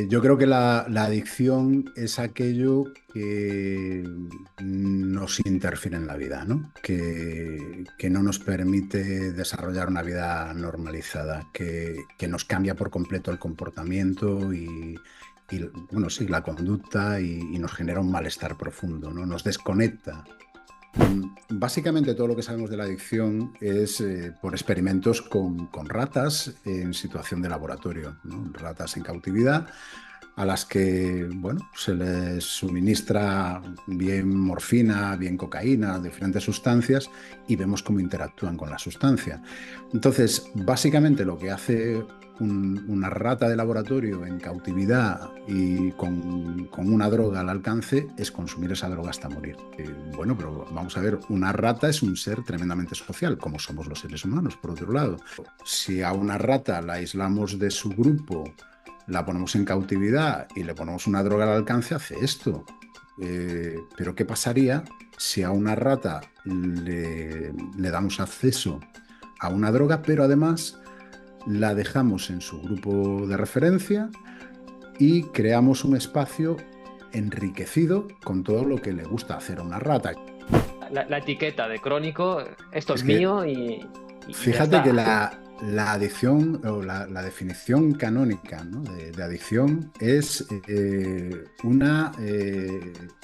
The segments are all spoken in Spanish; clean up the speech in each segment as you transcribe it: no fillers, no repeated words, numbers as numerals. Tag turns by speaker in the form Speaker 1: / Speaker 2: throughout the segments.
Speaker 1: Yo creo que la adicción es aquello que nos interfiere en la vida, ¿no? Que no nos permite desarrollar una vida normalizada, que nos cambia por completo el comportamiento bueno, sí, la conducta y nos genera un malestar profundo, ¿no? Nos desconecta. Básicamente todo lo que sabemos de la adicción es por experimentos con ratas en situación de laboratorio, ¿no? Ratas en cautividad a las que, bueno, se les suministra bien morfina, bien cocaína, diferentes sustancias y vemos cómo interactúan con la sustancia. Entonces, básicamente lo que hace una rata de laboratorio en cautividad y con una droga al alcance es consumir esa droga hasta morir. Bueno, pero vamos a ver, una rata es un ser tremendamente social, como somos los seres humanos, por otro lado. Si a una rata la aislamos de su grupo, la ponemos en cautividad y le ponemos una droga al alcance, hace esto. Pero ¿qué pasaría si a una rata le damos acceso a una droga, pero además la dejamos en su grupo de referencia y creamos un espacio enriquecido con todo lo que le gusta hacer a una rata?
Speaker 2: La etiqueta de crónico, esto es
Speaker 1: Es que
Speaker 2: mío y ya
Speaker 1: fíjate que
Speaker 2: está.
Speaker 1: la adicción o la definición canónica, ¿no? de adicción es, es una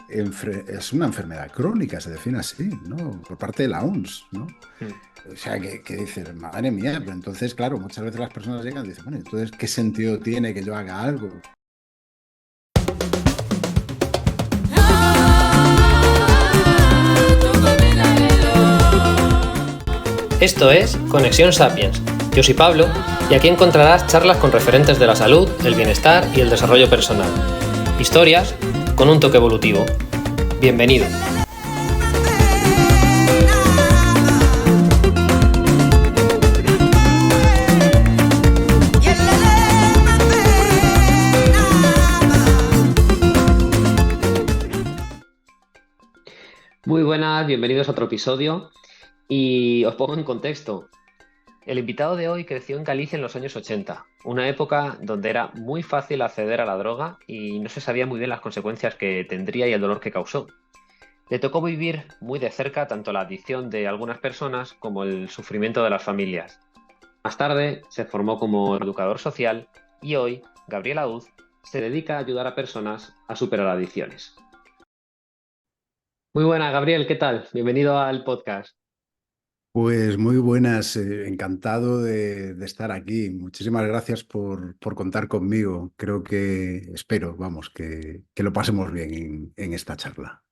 Speaker 1: enfermedad crónica, se define así, ¿no? Por parte de la OMS, ¿no?
Speaker 2: Mm.
Speaker 1: O sea, que dices, madre mía, pero entonces, claro, muchas veces las personas llegan y dicen, bueno, entonces, ¿qué sentido tiene que yo haga algo?
Speaker 3: Esto es Conexión Sapiens. Yo soy Pablo y aquí encontrarás charlas con referentes de la salud, el bienestar y el desarrollo personal. Historias con un toque evolutivo. Bienvenido.
Speaker 2: Muy buenas, bienvenidos a otro episodio y os pongo en contexto. El invitado de hoy creció en Galicia en los años 80, una época donde era muy fácil acceder a la droga y no se sabía muy bien las consecuencias que tendría y el dolor que causó. Le tocó vivir muy de cerca tanto la adicción de algunas personas como el sufrimiento de las familias. Más tarde se formó como educador social y hoy Gabriel Auz se dedica a ayudar a personas a superar adicciones. Muy buena, Gabriel, ¿qué tal? Bienvenido al podcast.
Speaker 1: Pues muy buenas, encantado de estar aquí. Muchísimas gracias por contar conmigo. Creo que, espero, vamos, que lo pasemos bien en esta charla.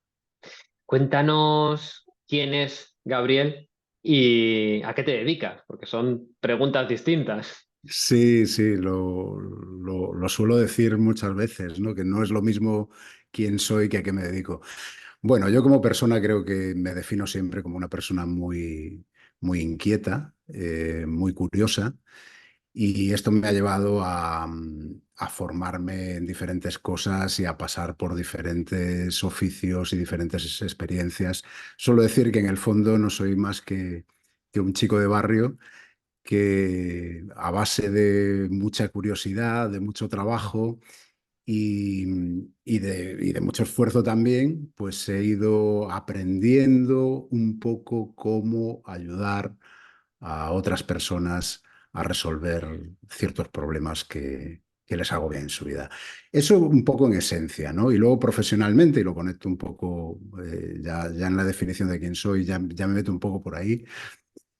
Speaker 2: Cuéntanos quién es Gabriel y a qué te dedicas, porque son preguntas distintas.
Speaker 1: Sí, sí, lo suelo decir muchas veces, ¿no? Que no es lo mismo quién soy que a qué me dedico. Bueno, yo como persona creo que me defino siempre como una persona muy inquieta, muy curiosa. Y esto me ha llevado a formarme en diferentes cosas y a pasar por diferentes oficios y diferentes experiencias. Suelo decir que en el fondo no soy más que un chico de barrio que a base de mucha curiosidad, de mucho trabajo y de mucho esfuerzo también, pues he ido aprendiendo un poco cómo ayudar a otras personas a resolver ciertos problemas que les agobian en su vida. Eso un poco en esencia, ¿no? Y luego profesionalmente, y lo conecto un poco ya en la definición de quién soy, ya me meto un poco por ahí.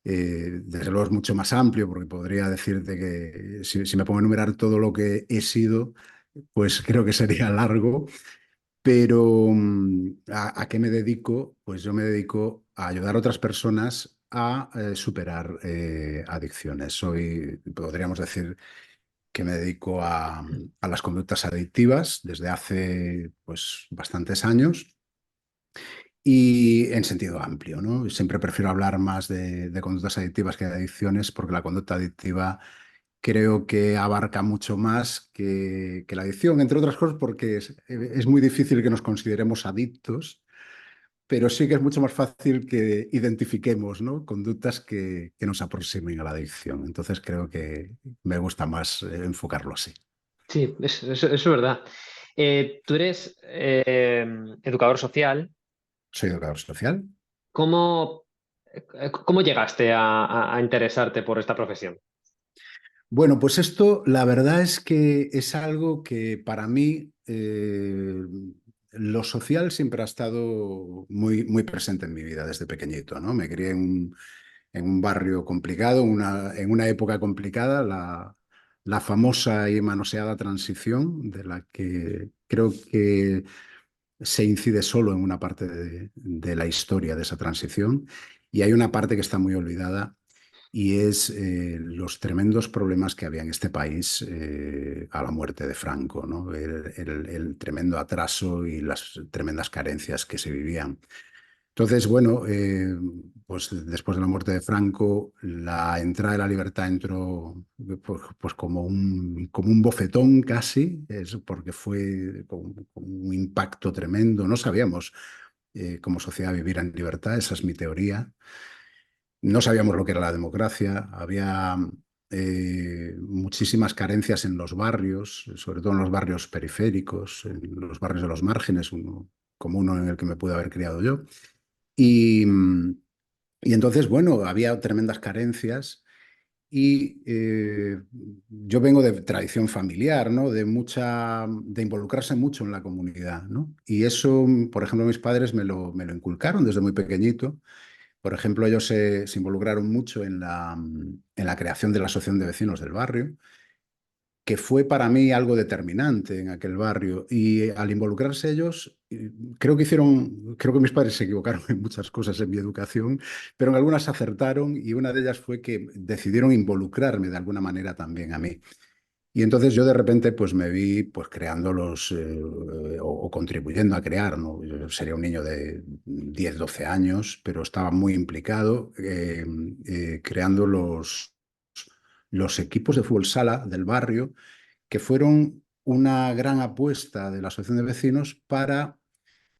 Speaker 1: Desde luego es mucho más amplio porque podría decirte que si me pongo a enumerar todo lo que he sido, pues creo que sería largo, pero ¿a qué me dedico? Pues yo me dedico a ayudar a otras personas a superar adicciones. Podríamos decir que me dedico a las conductas adictivas desde hace pues bastantes años y en sentido amplio, ¿no? Siempre prefiero hablar más de conductas adictivas que de adicciones porque la conducta adictiva creo que abarca mucho más que la adicción, entre otras cosas porque es muy difícil que nos consideremos adictos, pero sí que es mucho más fácil que identifiquemos, ¿no? Conductas que nos aproximen a la adicción. Entonces creo que me gusta más enfocarlo así.
Speaker 2: Sí, eso es verdad. Tú eres educador social.
Speaker 1: Soy educador social.
Speaker 2: ¿Cómo, cómo llegaste a interesarte por esta profesión?
Speaker 1: Bueno, pues esto, la verdad es que es algo que para mí lo social siempre ha estado muy, muy presente en mi vida desde pequeñito, ¿no? Me crié en un barrio complicado, en una época complicada, la famosa y manoseada transición, de la que creo que se incide solo en una parte de la historia de esa transición, y hay una parte que está muy olvidada y es los tremendos problemas que había en este país a la muerte de Franco, ¿no? El tremendo atraso y las tremendas carencias que se vivían. Entonces, bueno, pues después de la muerte de Franco, la entrada de la libertad entró pues como un bofetón casi, es porque fue con un impacto tremendo. No sabíamos como sociedad vivir en libertad, esa es mi teoría. No sabíamos lo que era la democracia, había muchísimas carencias en los barrios, sobre todo en los barrios periféricos, en los barrios de los márgenes, como uno en el que me pude haber criado yo. Y, y entonces, bueno, había tremendas carencias y yo vengo de tradición familiar, ¿no? De involucrarse mucho en la comunidad, ¿no? Y eso, por ejemplo, mis padres me lo inculcaron desde muy pequeñito. Por ejemplo, ellos se involucraron mucho en la creación de la asociación de vecinos del barrio, que fue para mí algo determinante en aquel barrio. Y al involucrarse ellos, creo que mis padres se equivocaron en muchas cosas en mi educación, pero en algunas acertaron y una de ellas fue que decidieron involucrarme de alguna manera también a mí. Y entonces yo de repente pues me vi pues creando o contribuyendo a crear, ¿no? Yo sería un niño de 10 12 años, pero estaba muy implicado creando los equipos de fútbol sala del barrio, que fueron una gran apuesta de la asociación de vecinos para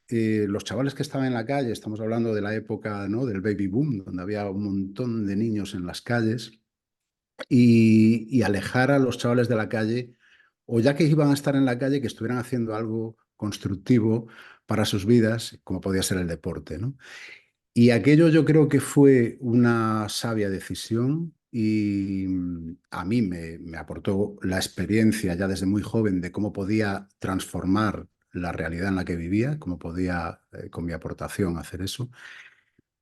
Speaker 1: los chavales que estaban en la calle. Estamos hablando de la época, ¿no? Del baby boom, donde había un montón de niños en las calles, y alejar a los chavales de la calle, o ya que iban a estar en la calle, que estuvieran haciendo algo constructivo para sus vidas, como podía ser el deporte, ¿no? Y aquello yo creo que fue una sabia decisión y a mí me aportó la experiencia ya desde muy joven de cómo podía transformar la realidad en la que vivía, cómo podía con mi aportación hacer eso.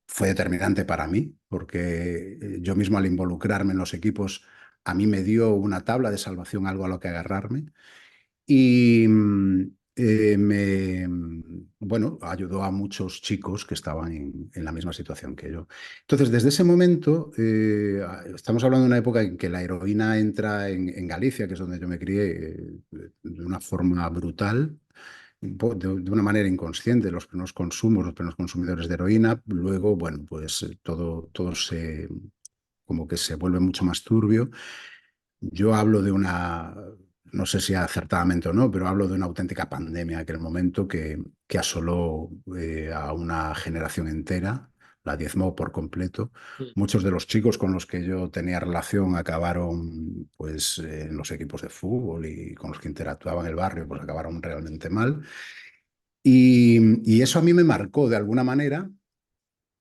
Speaker 1: Fue determinante para mí, porque yo mismo al involucrarme en los equipos, a mí me dio una tabla de salvación, algo a lo que agarrarme, y bueno, ayudó a muchos chicos que estaban en la misma situación que yo. Entonces, desde ese momento, estamos hablando de una época en que la heroína entra en Galicia, que es donde yo me crié, de una forma brutal, de una manera inconsciente, los primeros consumos, los primeros consumidores de heroína. Luego, bueno, pues todo como que se vuelve mucho más turbio. Yo hablo de no sé si acertadamente o no, pero hablo de una auténtica pandemia en aquel momento que asoló a una generación entera, la diezmó por completo.
Speaker 2: Mm.
Speaker 1: Muchos de los chicos con los que yo tenía relación acabaron pues en los equipos de fútbol, y con los que interactuaba en el barrio pues acabaron realmente mal. Y eso a mí me marcó de alguna manera,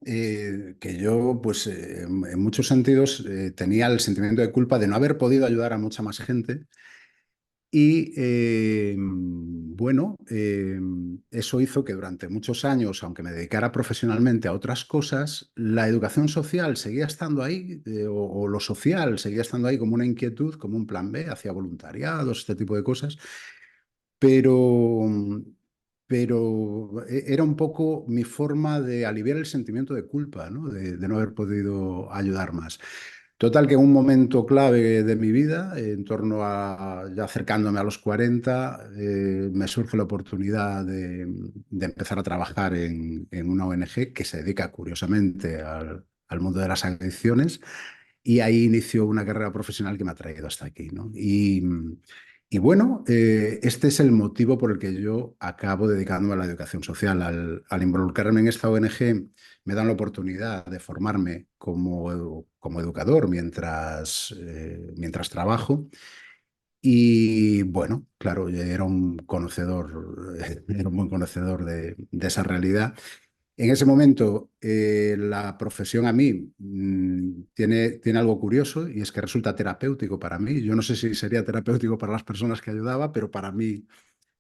Speaker 1: que yo, pues, en muchos sentidos, tenía el sentimiento de culpa de no haber podido ayudar a mucha más gente. Y bueno, eso hizo que durante muchos años, aunque me dedicara profesionalmente a otras cosas, la educación social seguía estando ahí, o lo social seguía estando ahí como una inquietud, como un plan B, hacia voluntariados, este tipo de cosas, pero, pero era un poco mi forma de aliviar el sentimiento de culpa, ¿no? De no haber podido ayudar más. Total, que en un momento clave de mi vida, en torno a ya acercándome a los 40, me surge la oportunidad de empezar a trabajar en una ONG que se dedica curiosamente al mundo de las adicciones, y ahí inició una carrera profesional que me ha traído hasta aquí, ¿no? Y bueno, este es el motivo por el que yo acabo dedicándome a la educación social. Al involucrarme en esta ONG, me dan la oportunidad de formarme como educador mientras trabajo. Y bueno, claro, yo era un conocedor, era un buen conocedor de esa realidad. En ese momento, la profesión a mí tiene algo curioso y es que resulta terapéutico para mí. Yo no sé si sería terapéutico para las personas que ayudaba, pero para mí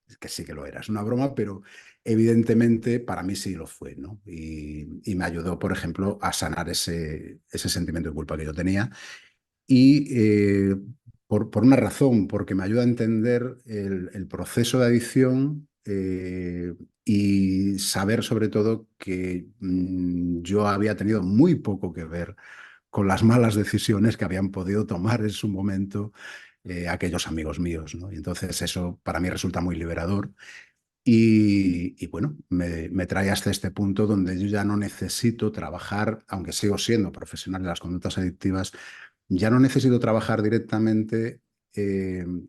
Speaker 1: es que sí que lo era. Es una broma, pero evidentemente para mí sí lo fue, ¿no? Y me ayudó, por ejemplo, a sanar ese sentimiento de culpa que yo tenía. Y por una razón, porque me ayuda a entender el proceso de adicción y saber sobre todo que yo había tenido muy poco que ver con las malas decisiones que habían podido tomar en su momento aquellos amigos míos, ¿no? Y entonces eso para mí resulta muy liberador y bueno, me trae hasta este punto donde yo ya no necesito trabajar, aunque sigo siendo profesional de las conductas adictivas, ya no necesito trabajar directamente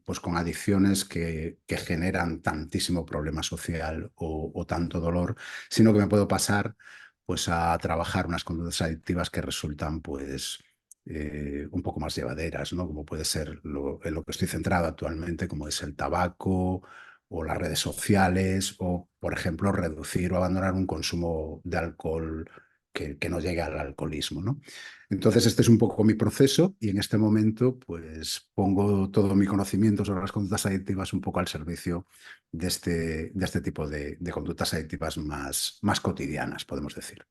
Speaker 1: pues con adicciones que generan tantísimo problema social o tanto dolor, sino que me puedo pasar pues a trabajar unas conductas adictivas que resultan pues un poco más llevaderas, ¿no? Como puede ser en lo que estoy centrado actualmente, como es el tabaco o las redes sociales, o, por ejemplo, reducir o abandonar un consumo de alcohol que no llegue al alcoholismo, ¿no? Entonces, este es un poco mi proceso y en este momento, pues, pongo todo mi conocimiento sobre las conductas adictivas un poco al servicio de este tipo de conductas adictivas más cotidianas, podemos decir.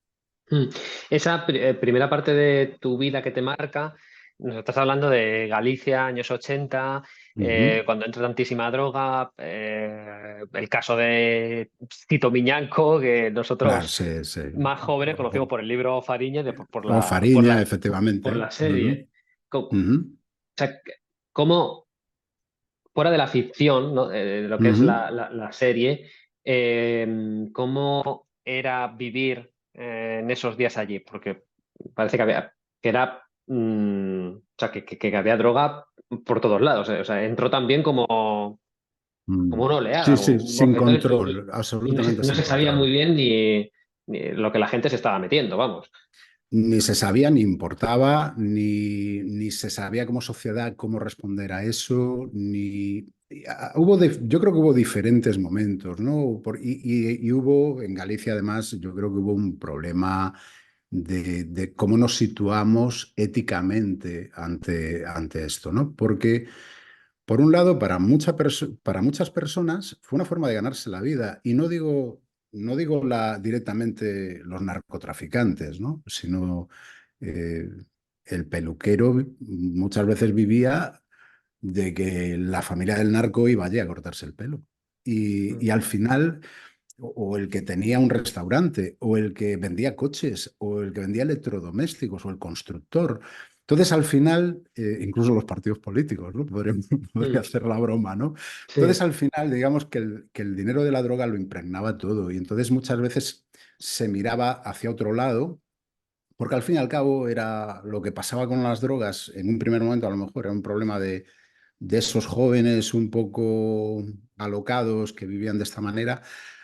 Speaker 2: Mm. Esa primera parte de tu vida que te marca, nos estás hablando de Galicia, años 80,
Speaker 1: Ujú.
Speaker 2: cuando entra tantísima droga, el caso de Tito Miñanco, que
Speaker 1: Claro,
Speaker 2: nosotros
Speaker 1: sí, sí.
Speaker 2: más jóvenes conocimos por el libro Fariña,
Speaker 1: O Fariña, efectivamente.
Speaker 2: por la
Speaker 1: Ujú,
Speaker 2: serie. O
Speaker 1: ujú,
Speaker 2: sea, ¿cómo, fuera de la ficción, ¿no? De lo que es
Speaker 1: ujú.
Speaker 2: la serie, cómo era vivir en esos días allí? Porque parece que era, o sea, que había droga por todos lados. O sea, entró también como una
Speaker 1: Sí,
Speaker 2: oleada, como
Speaker 1: sí,
Speaker 2: un
Speaker 1: sin
Speaker 2: bofetón,
Speaker 1: control,
Speaker 2: y
Speaker 1: absolutamente
Speaker 2: no
Speaker 1: sin
Speaker 2: se sabía muy
Speaker 1: control.
Speaker 2: bien ni lo que la gente se estaba metiendo, vamos.
Speaker 1: Ni se sabía, ni importaba, ni se sabía como sociedad cómo responder a eso, yo creo que hubo diferentes momentos, ¿no? Y hubo, en Galicia además, yo creo que hubo un problema de cómo nos situamos éticamente ante esto, ¿no? Porque, por un lado, para muchas personas fue una forma de ganarse la vida, y no digo directamente los narcotraficantes, ¿no? Sino eh, el peluquero muchas veces vivía de que la familia del narco iba allí a cortarse el pelo. Y al final, o el que tenía un restaurante, o el que vendía coches, o el que vendía electrodomésticos, o el constructor. Entonces, al final, incluso los partidos políticos, ¿no? Podría
Speaker 2: Mm,
Speaker 1: hacer la broma, ¿no? Entonces,
Speaker 2: sí.
Speaker 1: al final, digamos que el dinero de la droga lo impregnaba todo, y entonces muchas veces se miraba hacia otro lado, porque al fin y al cabo era lo que pasaba con las drogas. En un primer momento, a lo mejor era un problema de esos jóvenes un poco alocados que vivían de esta manera,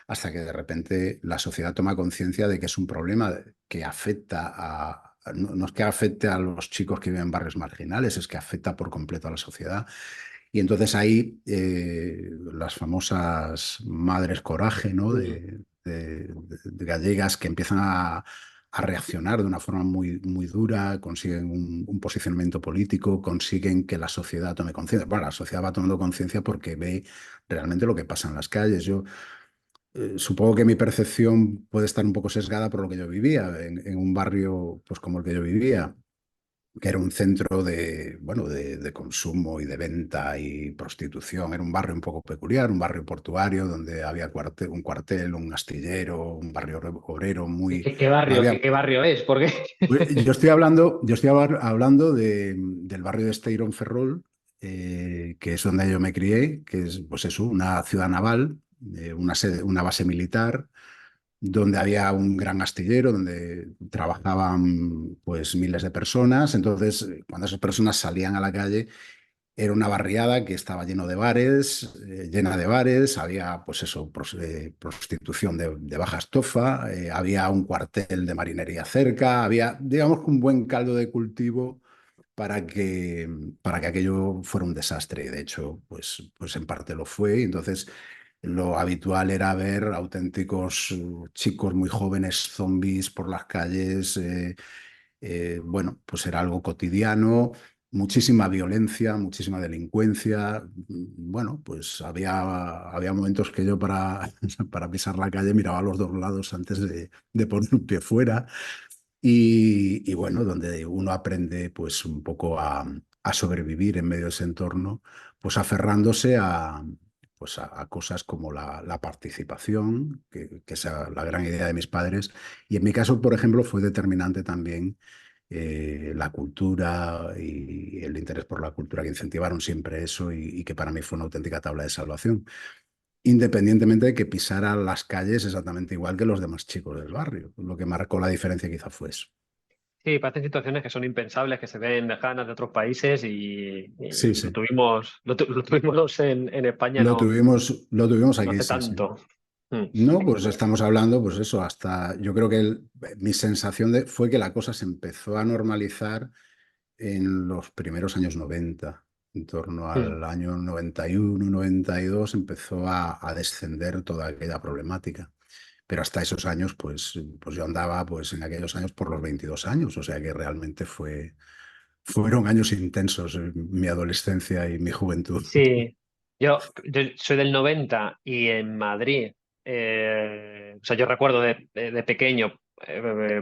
Speaker 1: hasta que de repente la sociedad toma conciencia de que es un problema que afecta no es que afecte a los chicos que viven en barrios marginales, es que afecta por completo a la sociedad. Y entonces ahí las famosas madres coraje, ¿no?
Speaker 2: Mm.
Speaker 1: de gallegas que empiezan a reaccionar de una forma muy dura, consiguen un posicionamiento político, consiguen que la sociedad tome conciencia. Bueno, la sociedad va tomando conciencia porque ve realmente lo que pasa en las calles. Yo supongo que mi percepción puede estar un poco sesgada por lo que yo vivía en un barrio pues como el que yo vivía, que era un centro bueno, de consumo y de venta y prostitución. Era un barrio un poco peculiar, un barrio portuario donde había un cuartel, un astillero, un barrio obrero muy...
Speaker 2: ¿Qué barrio,
Speaker 1: Había,
Speaker 2: qué barrio es? Porque
Speaker 1: yo estoy hablando del barrio de Esteirón Ferrol, que es donde yo me crié, que es pues eso, una ciudad naval, una base militar donde había un gran astillero, donde trabajaban pues miles de personas. Entonces, cuando esas personas salían a la calle, era una barriada que estaba llena de bares, había pues eso, prostitución de baja estofa, había un cuartel de marinería cerca, había, digamos, un buen caldo de cultivo para que aquello fuera un desastre. Y de hecho, pues en parte lo fue. Y entonces lo habitual era ver auténticos chicos muy jóvenes, zombies por las calles. Bueno, pues era algo cotidiano, muchísima violencia, muchísima delincuencia. Bueno, pues había momentos que yo para pisar la calle miraba a los dos lados antes de poner un pie fuera. Y bueno, donde uno aprende pues un poco a sobrevivir en medio de ese entorno, pues aferrándose a cosas como la participación, que es la gran idea de mis padres. Y en mi caso, por ejemplo, fue determinante también la cultura y el interés por la cultura, que incentivaron siempre eso y que para mí fue una auténtica tabla de salvación, independientemente de que pisara las calles exactamente igual que los demás chicos del barrio. Lo que marcó la diferencia quizá fue eso.
Speaker 2: Sí, parecen situaciones que son impensables, que se ven lejanas de otros países
Speaker 1: Sí,
Speaker 2: y lo
Speaker 1: sí.
Speaker 2: tuvimos, lo tuvimos en España
Speaker 1: Lo tuvimos
Speaker 2: no
Speaker 1: aquí,
Speaker 2: hace
Speaker 1: sí, sí.
Speaker 2: tanto. Mm,
Speaker 1: No, pues estamos hablando, pues eso, hasta yo creo que mi sensación fue que la cosa se empezó a normalizar en los primeros años 90. En torno
Speaker 2: mm.
Speaker 1: al año 91, 92 empezó a descender toda aquella problemática. Pero hasta esos años, pues yo andaba pues en aquellos años por los 22 años, o sea que realmente fueron años intensos en mi adolescencia y mi juventud.
Speaker 2: Sí, yo soy del 90 y en Madrid, o sea, yo recuerdo de pequeño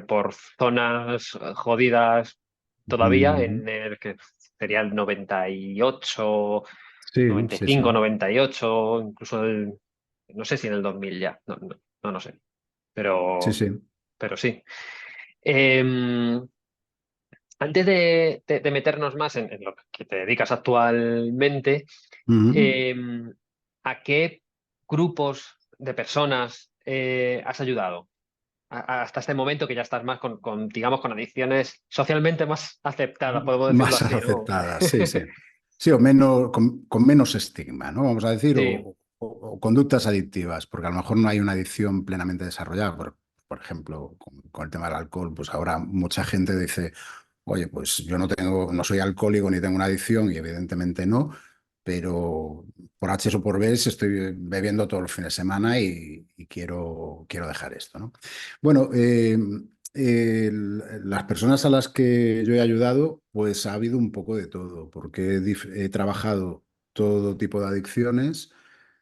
Speaker 2: por zonas jodidas todavía,
Speaker 1: Mm,
Speaker 2: en el que sería el 98,
Speaker 1: sí, sí,
Speaker 2: 95,
Speaker 1: sí.
Speaker 2: 98, incluso no sé si en el 2000 ya, no sé,
Speaker 1: Sí,
Speaker 2: pero,
Speaker 1: sí.
Speaker 2: pero sí. Em, Antes de meternos más en lo que te dedicas actualmente,
Speaker 1: Ujú.
Speaker 2: eh, ¿a qué grupos de personas has ayudado hasta este momento que ya estás más digamos, con adicciones socialmente más aceptadas, podemos decirlo
Speaker 1: Más
Speaker 2: así, ¿no?
Speaker 1: aceptadas, sí, sí. Sí, o menos, con menos estigma, ¿no? Vamos a decir,
Speaker 2: Sí.
Speaker 1: o conductas adictivas, porque a lo mejor no hay una adicción plenamente desarrollada. Por ejemplo, con el tema del alcohol, pues ahora mucha gente dice, oye, pues yo no soy alcohólico ni tengo una adicción, y evidentemente no, pero por H o por B estoy bebiendo todos los fines de semana y quiero dejar esto, ¿no? Bueno, las personas a las que yo he ayudado, pues ha habido un poco de todo, porque he trabajado todo tipo de adicciones,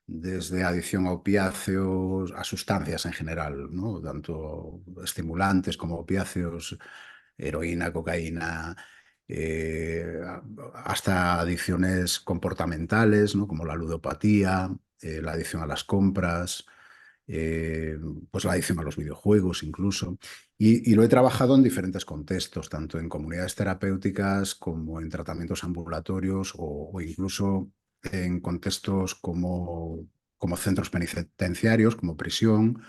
Speaker 1: desde adicción a opiáceos, a sustancias en general, ¿no? Tanto estimulantes como opiáceos, heroína, cocaína, eh, hasta adicciones comportamentales, ¿no? Como la ludopatía, la adicción a las compras, eh, pues la adicción a los videojuegos incluso. Y lo he trabajado en diferentes contextos, tanto en comunidades terapéuticas como en tratamientos ambulatorios o incluso en contextos como centros penitenciarios, como prisión,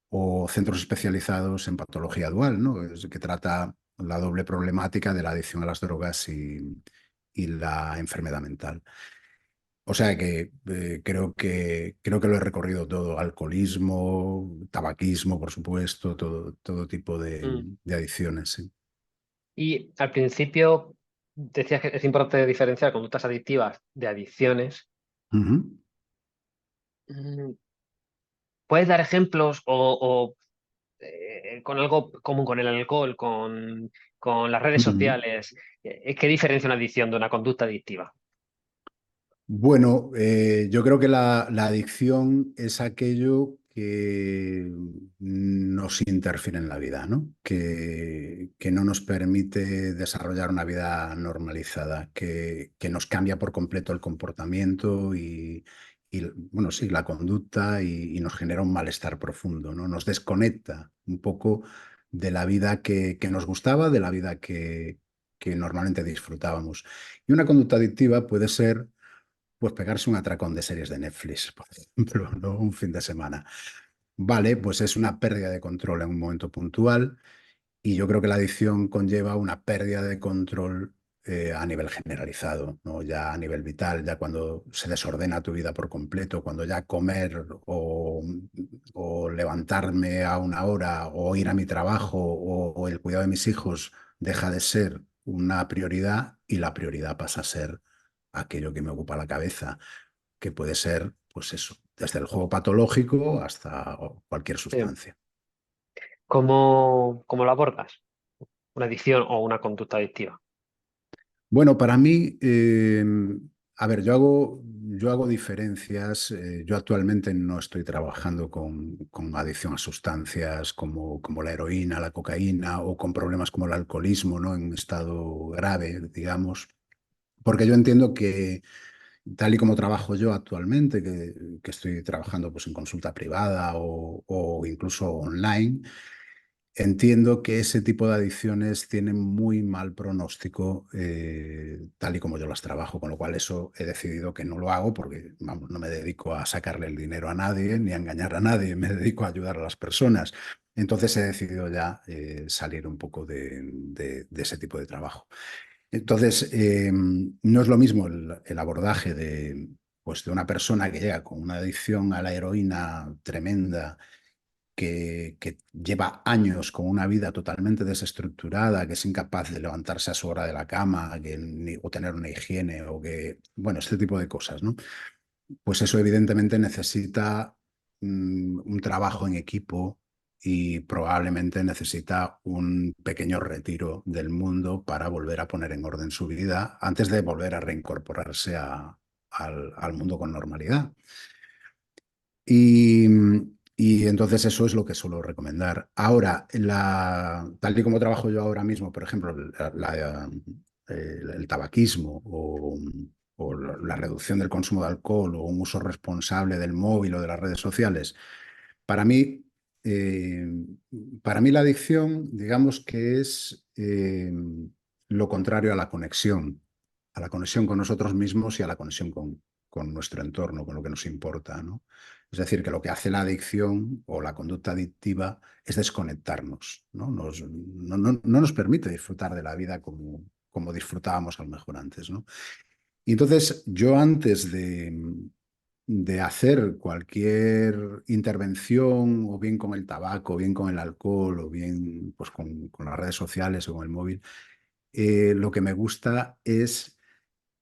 Speaker 1: o centros especializados en patología dual, ¿no? Que trata la doble problemática de la adicción a las drogas y la enfermedad mental. O sea que creo que lo he recorrido todo: alcoholismo, tabaquismo, por supuesto, todo tipo
Speaker 2: Mm.
Speaker 1: de adicciones. Sí.
Speaker 2: Y al principio decías que es importante diferenciar conductas adictivas de adicciones.
Speaker 1: Ujú,
Speaker 2: Mm, ¿Puedes dar ejemplos con algo común, con el alcohol, con las redes
Speaker 1: ujú.
Speaker 2: sociales? ¿Qué diferencia una adicción de una conducta adictiva?
Speaker 1: Bueno, yo creo que la adicción es aquello que nos interfiere en la vida, ¿no? Que no nos permite desarrollar una vida normalizada, que nos cambia por completo el comportamiento bueno, sí, la conducta y nos genera un malestar profundo, ¿no? Nos desconecta un poco de la vida que nos gustaba, de la vida que normalmente disfrutábamos. Y una conducta adictiva puede ser pues pegarse un atracón de series de Netflix, por ejemplo, ¿no? Un fin de semana. Vale, pues es una pérdida de control en un momento puntual, y yo creo que la adicción conlleva una pérdida de control a nivel generalizado, ¿no? Ya a nivel vital, ya cuando se desordena tu vida por completo, cuando ya comer o levantarme a una hora o ir a mi trabajo o el cuidado de mis hijos deja de ser una prioridad, y la prioridad pasa a ser aquello que me ocupa la cabeza, que puede ser, pues eso, desde el juego patológico hasta cualquier
Speaker 2: Sí.
Speaker 1: sustancia.
Speaker 2: ¿Cómo lo abordas? ¿Una adicción o una conducta adictiva?
Speaker 1: Bueno, para mí, a ver, yo hago diferencias. Yo actualmente no estoy trabajando con adicción a sustancias como la heroína, la cocaína o con problemas como el alcoholismo, ¿no? En estado grave, digamos, porque yo entiendo que tal y como trabajo yo actualmente, que estoy trabajando pues, en consulta privada o incluso online. Entiendo que ese tipo de adicciones tienen muy mal pronóstico, tal y como yo las trabajo, con lo cual eso he decidido que no lo hago porque vamos, no me dedico a sacarle el dinero a nadie ni a engañar a nadie, me dedico a ayudar a las personas. Entonces he decidido ya salir un poco de ese tipo de trabajo. Entonces, no es lo mismo el abordaje pues, de una persona que llega con una adicción a la heroína tremenda que lleva años con una vida totalmente desestructurada, que es incapaz de levantarse a su hora de la cama, o tener una higiene, o que, bueno, este tipo de cosas, ¿no? Pues eso evidentemente necesita un trabajo en equipo y probablemente necesita un pequeño retiro del mundo para volver a poner en orden su vida antes de volver a reincorporarse al mundo con normalidad. Y, y entonces eso es lo que suelo recomendar. Ahora, tal y como trabajo yo ahora mismo, por ejemplo, el tabaquismo o la reducción del consumo de alcohol o un uso responsable del móvil o de las redes sociales, para mí, eh, para mí la adicción, digamos que es lo contrario a la conexión con nosotros mismos y a la conexión con nuestro entorno, con lo que nos importa, ¿no? Es decir, que lo que hace la adicción o la conducta adictiva es desconectarnos, ¿no? No nos permite disfrutar de la vida como disfrutábamos a lo mejor antes, ¿no? Y entonces yo antes de hacer cualquier intervención, o bien con el tabaco, o bien con el alcohol, o bien pues, con las redes sociales o con el móvil, lo que me gusta es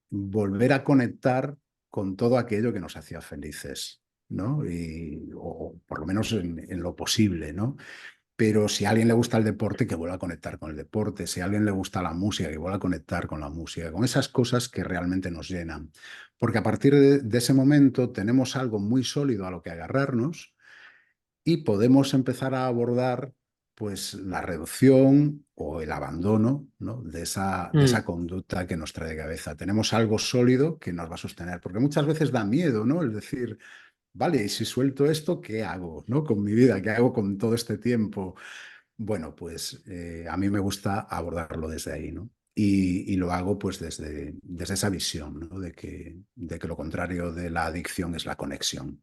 Speaker 1: volver a conectar con todo aquello que nos hacía felices, ¿no? O por lo menos en lo posible, ¿no? Pero si a alguien le gusta el deporte, que vuelva a conectar con el deporte. Si a alguien le gusta la música, que vuelva a conectar con la música, con esas cosas que realmente nos llenan. Porque a partir de ese momento tenemos algo muy sólido a lo que agarrarnos y podemos empezar a abordar pues, la reducción o el abandono, ¿no? de
Speaker 2: Mm,
Speaker 1: esa conducta que nos trae de cabeza. Tenemos algo sólido que nos va a sostener, porque muchas veces da miedo, ¿no? El decir, vale, y si suelto esto, ¿qué hago, ¿no? Con mi vida, ¿qué hago con todo este tiempo? Bueno, pues a mí me gusta abordarlo desde ahí, ¿no? Y lo hago pues desde esa visión, ¿no? De que lo contrario de la adicción es la conexión.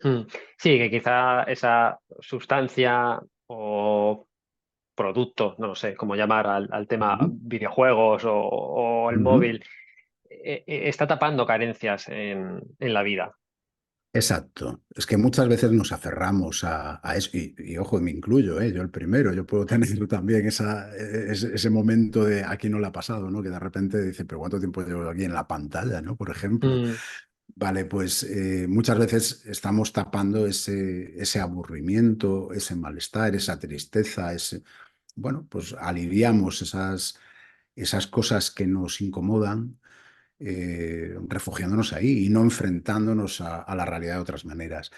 Speaker 2: mm. Sí, que quizá esa sustancia o producto, no lo sé cómo llamar al tema
Speaker 1: Ujú.
Speaker 2: videojuegos o el
Speaker 1: Ujú.
Speaker 2: móvil, está tapando carencias en la vida.
Speaker 1: Exacto. Es que muchas veces nos aferramos a eso, y ojo, me incluyo, ¿eh? Yo el primero, yo puedo tener también ese momento de a quién no le ha pasado, ¿no? Que de repente dice, pero ¿cuánto tiempo llevo aquí en la pantalla, ¿no? Por ejemplo.
Speaker 2: Mm,
Speaker 1: Vale, pues muchas veces estamos tapando ese aburrimiento, ese malestar, esa tristeza, bueno, pues aliviamos esas cosas que nos incomodan, refugiándonos ahí y no enfrentándonos a la realidad de otras maneras.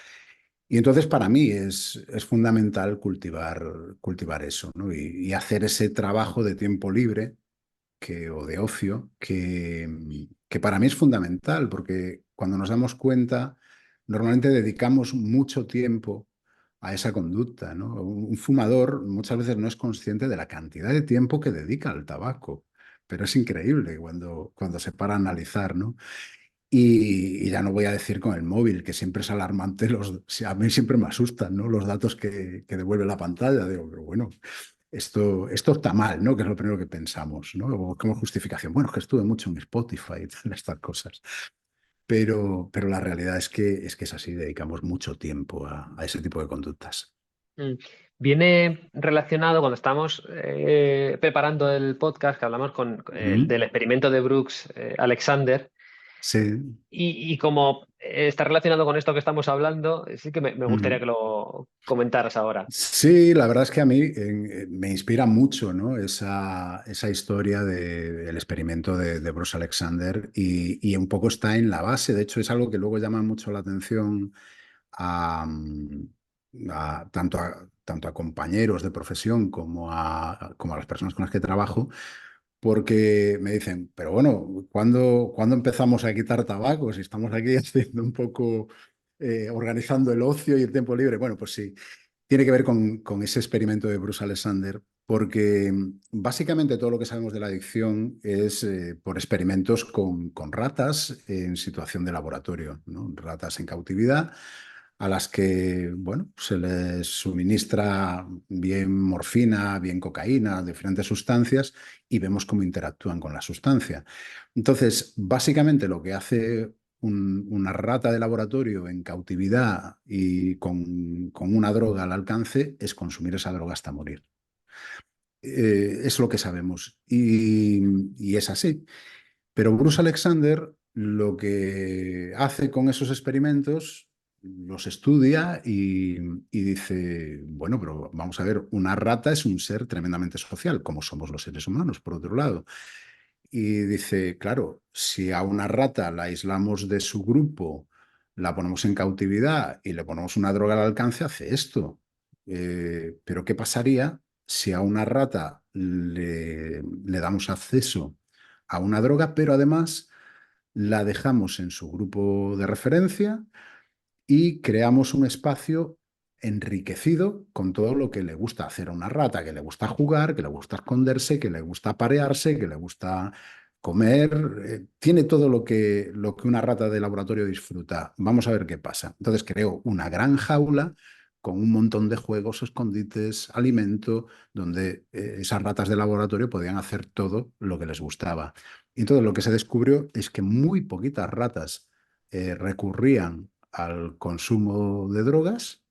Speaker 1: Y entonces para mí es fundamental cultivar eso, ¿no? Y hacer ese trabajo de tiempo libre o de ocio que para mí es fundamental, porque cuando nos damos cuenta, normalmente dedicamos mucho tiempo a esa conducta, ¿no? Un fumador muchas veces no es consciente de la cantidad de tiempo que dedica al tabaco, pero es increíble cuando se para a analizar, ¿no? Y ya no voy a decir con el móvil, que siempre es alarmante, a mí siempre me asustan, ¿no? Los datos que devuelve la pantalla. Digo, pero bueno, esto está mal, ¿no? Que es lo primero que pensamos, ¿no? O como justificación. Bueno, es que estuve mucho en Spotify y todas estas cosas. Pero la realidad es que es así, dedicamos mucho tiempo a ese tipo de conductas.
Speaker 2: Mm. Viene relacionado cuando estamos preparando el podcast, que hablamos
Speaker 1: Ujú.
Speaker 2: del experimento de Brooks Alexander,
Speaker 1: Sí.
Speaker 2: y como está relacionado con esto que estamos hablando, sí que me gustaría
Speaker 1: Ujú.
Speaker 2: que lo comentaras ahora.
Speaker 1: Sí, la verdad es que a mí me inspira mucho, ¿no? Esa historia del experimento de Bruce Alexander y un poco está en la base. De hecho, es algo que luego llama mucho la atención a, tanto a compañeros de profesión como a las personas con las que trabajo, porque me dicen, pero bueno, ¿cuándo empezamos a quitar tabaco? Si estamos aquí haciendo un poco, organizando el ocio y el tiempo libre. Bueno, pues sí, tiene que ver con ese experimento de Bruce Alexander, porque básicamente todo lo que sabemos de la adicción es por experimentos con ratas en situación de laboratorio, ¿no? Ratas en cautividad a las que, bueno, se les suministra bien morfina, bien cocaína, diferentes sustancias y vemos cómo interactúan con la sustancia. Entonces, básicamente lo que hace una rata de laboratorio en cautividad y con una droga al alcance es consumir esa droga hasta morir. Es lo que sabemos y es así. Pero Bruce Alexander lo que hace con esos experimentos, los estudia y dice, bueno, pero vamos a ver, una rata es un ser tremendamente social, como somos los seres humanos, por otro lado. Y dice, claro, si a una rata la aislamos de su grupo, la ponemos en cautividad y le ponemos una droga al alcance, hace esto. Pero ¿qué pasaría si a una rata le damos acceso a una droga, pero además la dejamos en su grupo de referencia y creamos un espacio enriquecido con todo lo que le gusta hacer a una rata, que le gusta jugar, que le gusta esconderse, que le gusta parearse, que le gusta comer, tiene todo lo que una rata de laboratorio disfruta. Vamos a ver qué pasa. Entonces creo una gran jaula con un montón de juegos, escondites, alimento, donde esas ratas de laboratorio podían hacer todo lo que les gustaba. Y entonces lo que se descubrió es que muy poquitas ratas recurrían al consumo de drogas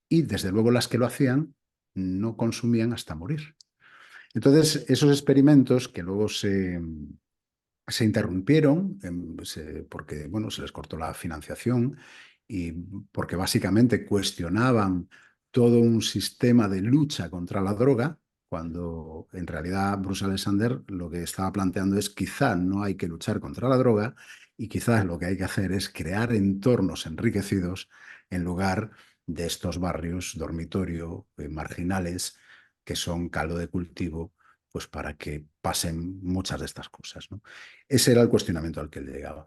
Speaker 1: y desde luego las que lo hacían no consumían hasta morir. Entonces, esos experimentos que luego se interrumpieron porque bueno, se les cortó la financiación y porque básicamente cuestionaban todo un sistema de lucha contra la droga, cuando en realidad Bruce Alexander lo que estaba planteando es quizá no hay que luchar contra la droga y quizás lo que hay que hacer es crear entornos enriquecidos en lugar de estos barrios dormitorio marginales que son caldo de cultivo pues para que pasen muchas de estas cosas, ¿no? Ese era el cuestionamiento al que él llegaba.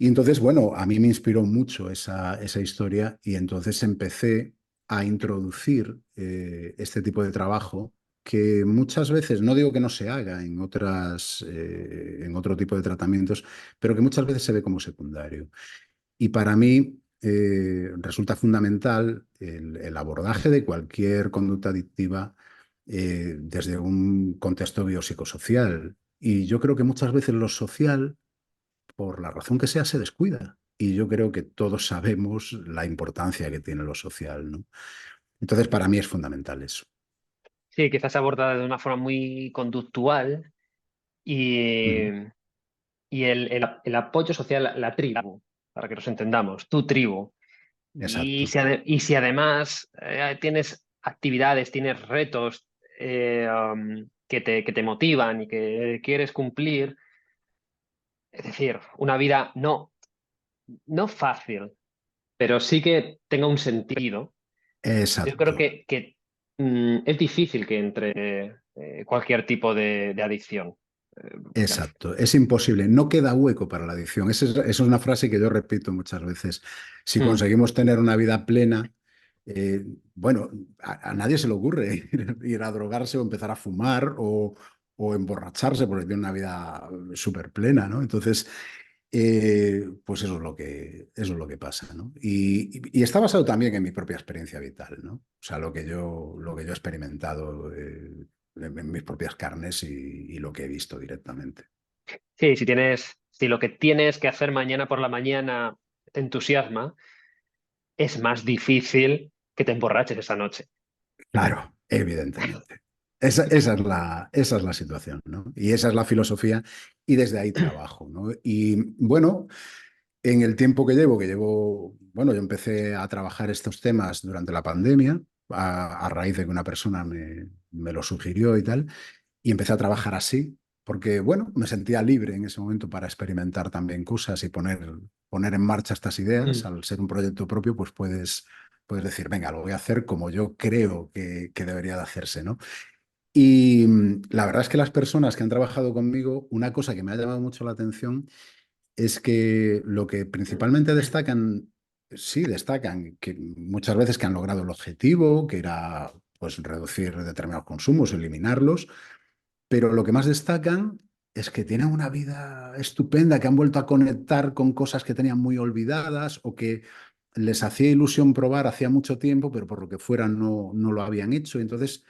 Speaker 1: Y entonces, bueno, a mí me inspiró mucho esa historia y entonces empecé a introducir este tipo de trabajo que muchas veces, no digo que no se haga en otro tipo de tratamientos, pero que muchas veces se ve como secundario. Y para mí resulta fundamental el abordaje de cualquier conducta adictiva desde un contexto biopsicosocial. Y yo creo que muchas veces lo social, por la razón que sea, se descuida. Y yo creo que todos sabemos la importancia que tiene lo social, ¿no? Entonces, para mí es fundamental eso.
Speaker 2: Sí, quizás abordada de una forma muy conductual y,
Speaker 1: Ujú.
Speaker 2: y el apoyo social, la tribu, para que nos entendamos, tu tribu.
Speaker 1: Exacto,
Speaker 2: Y si además tienes actividades, tienes retos que te motivan y que quieres cumplir, es decir, una vida no fácil, pero sí que tenga un sentido. Yo creo
Speaker 1: exacto.
Speaker 2: que es difícil que entre cualquier tipo de adicción.
Speaker 1: Exacto, es imposible, no queda hueco para la adicción. Esa es una frase que yo repito muchas veces. Si
Speaker 2: Mm,
Speaker 1: conseguimos tener una vida plena, eh, bueno, a nadie se le ocurre ir a drogarse o empezar a fumar o emborracharse porque tiene una vida súper plena, ¿no? Entonces, pues eso es lo que pasa, ¿no? Y está basado también en mi propia experiencia vital, ¿no? O sea, lo que yo he experimentado en mis propias carnes y lo que he visto directamente.
Speaker 2: sí, si lo que tienes que hacer mañana por la mañana te entusiasma, es más difícil que te emborraches esa noche.
Speaker 1: Claro, evidentemente. Esa es la situación, ¿no? Y esa es la filosofía y desde ahí trabajo, ¿no? Y bueno, en el tiempo bueno, yo empecé a trabajar estos temas durante la pandemia a raíz de que una persona me lo sugirió y tal, y empecé a trabajar así porque, bueno, me sentía libre en ese momento para experimentar también cosas y poner en marcha estas ideas.
Speaker 2: Mm.
Speaker 1: Al ser un proyecto propio, pues puedes decir, venga, lo voy a hacer como yo creo que debería de hacerse, ¿no? Y la verdad es que las personas que han trabajado conmigo, una cosa que me ha llamado mucho la atención es que lo que principalmente destacan, sí, destacan que muchas veces que han logrado el objetivo, que era pues reducir determinados consumos, eliminarlos, pero lo que más destacan es que tienen una vida estupenda, que han vuelto a conectar con cosas que tenían muy olvidadas o que les hacía ilusión probar hacía mucho tiempo, pero por lo que fuera no lo habían hecho. Entonces,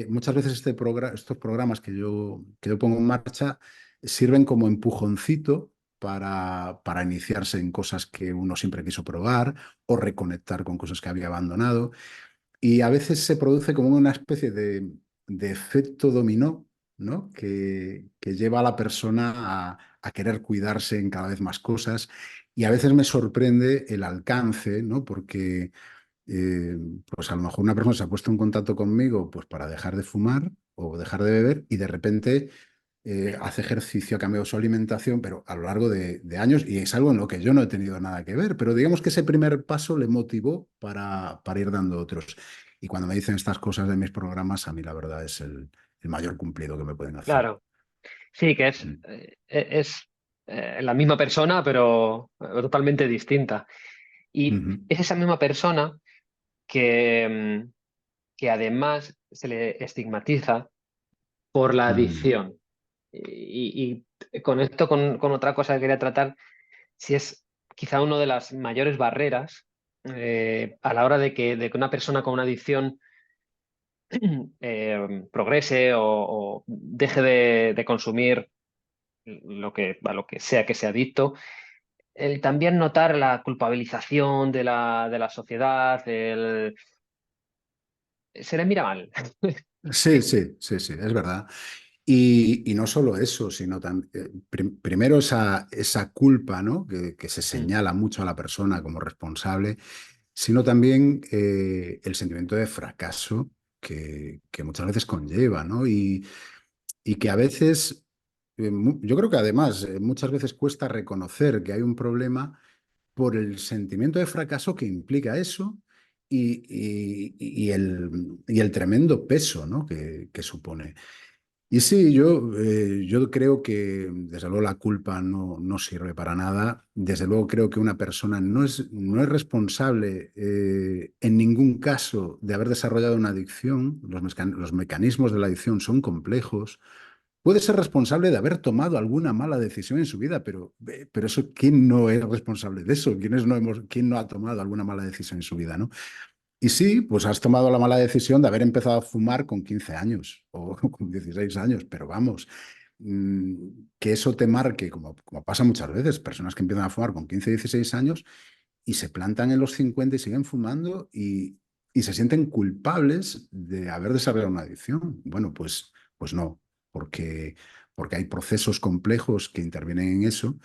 Speaker 1: muchas veces estos programas que yo pongo en marcha sirven como empujoncito para iniciarse en cosas que uno siempre quiso probar o reconectar con cosas que había abandonado. Y a veces se produce como una especie de efecto dominó, ¿no? Que lleva a la persona a querer cuidarse en cada vez más cosas. Y a veces me sorprende el alcance, ¿no? Porque eh, pues a lo mejor una persona se ha puesto en contacto conmigo pues para dejar de fumar o dejar de beber y de repente hace ejercicio, ha cambiado su alimentación, pero a lo largo de años, y es algo en lo que yo no he tenido nada que ver, pero digamos que ese primer paso le motivó para ir dando otros. Y cuando me dicen estas cosas de mis programas, a mí la verdad es el mayor cumplido que me pueden hacer.
Speaker 2: Claro, sí, que es,
Speaker 1: Mm.
Speaker 2: la misma persona, pero totalmente distinta. Y
Speaker 1: Ujú.
Speaker 2: es esa misma persona que, que además se le estigmatiza por la
Speaker 1: Mm.
Speaker 2: adicción. Y conecto con otra cosa que quería tratar, si es quizá una de las mayores barreras a la hora de que una persona con una adicción progrese o deje de consumir a lo que sea que sea adicto, el también notar la culpabilización de la sociedad, se le mira mal.
Speaker 1: Sí, sí, sí, sí, es verdad. Y no solo eso, sino también, primero esa culpa, ¿no? Que se
Speaker 2: Mm.
Speaker 1: señala mucho a la persona como responsable, sino también el sentimiento de fracaso que muchas veces conlleva, ¿no? Y que a veces, yo creo que además muchas veces cuesta reconocer que hay un problema por el sentimiento de fracaso que implica eso y el tremendo peso, ¿no? que supone. Y sí, yo creo que desde luego la culpa no sirve para nada. Desde luego creo que una persona no es responsable en ningún caso de haber desarrollado una adicción. Los mecanismos de la adicción son complejos. Puede ser responsable de haber tomado alguna mala decisión en su vida, pero eso, ¿quién no es responsable de eso? ¿Quién no ha tomado alguna mala decisión en su vida, ¿no? Y sí, pues has tomado la mala decisión de haber empezado a fumar con 15 años o con 16 años, pero vamos, mm, que eso te marque, como pasa muchas veces, personas que empiezan a fumar con 15, 16 años y se plantan en los 50 y siguen fumando y se sienten culpables de haber desarrollado una adicción. Bueno, pues no, porque hay procesos complejos que intervienen en eso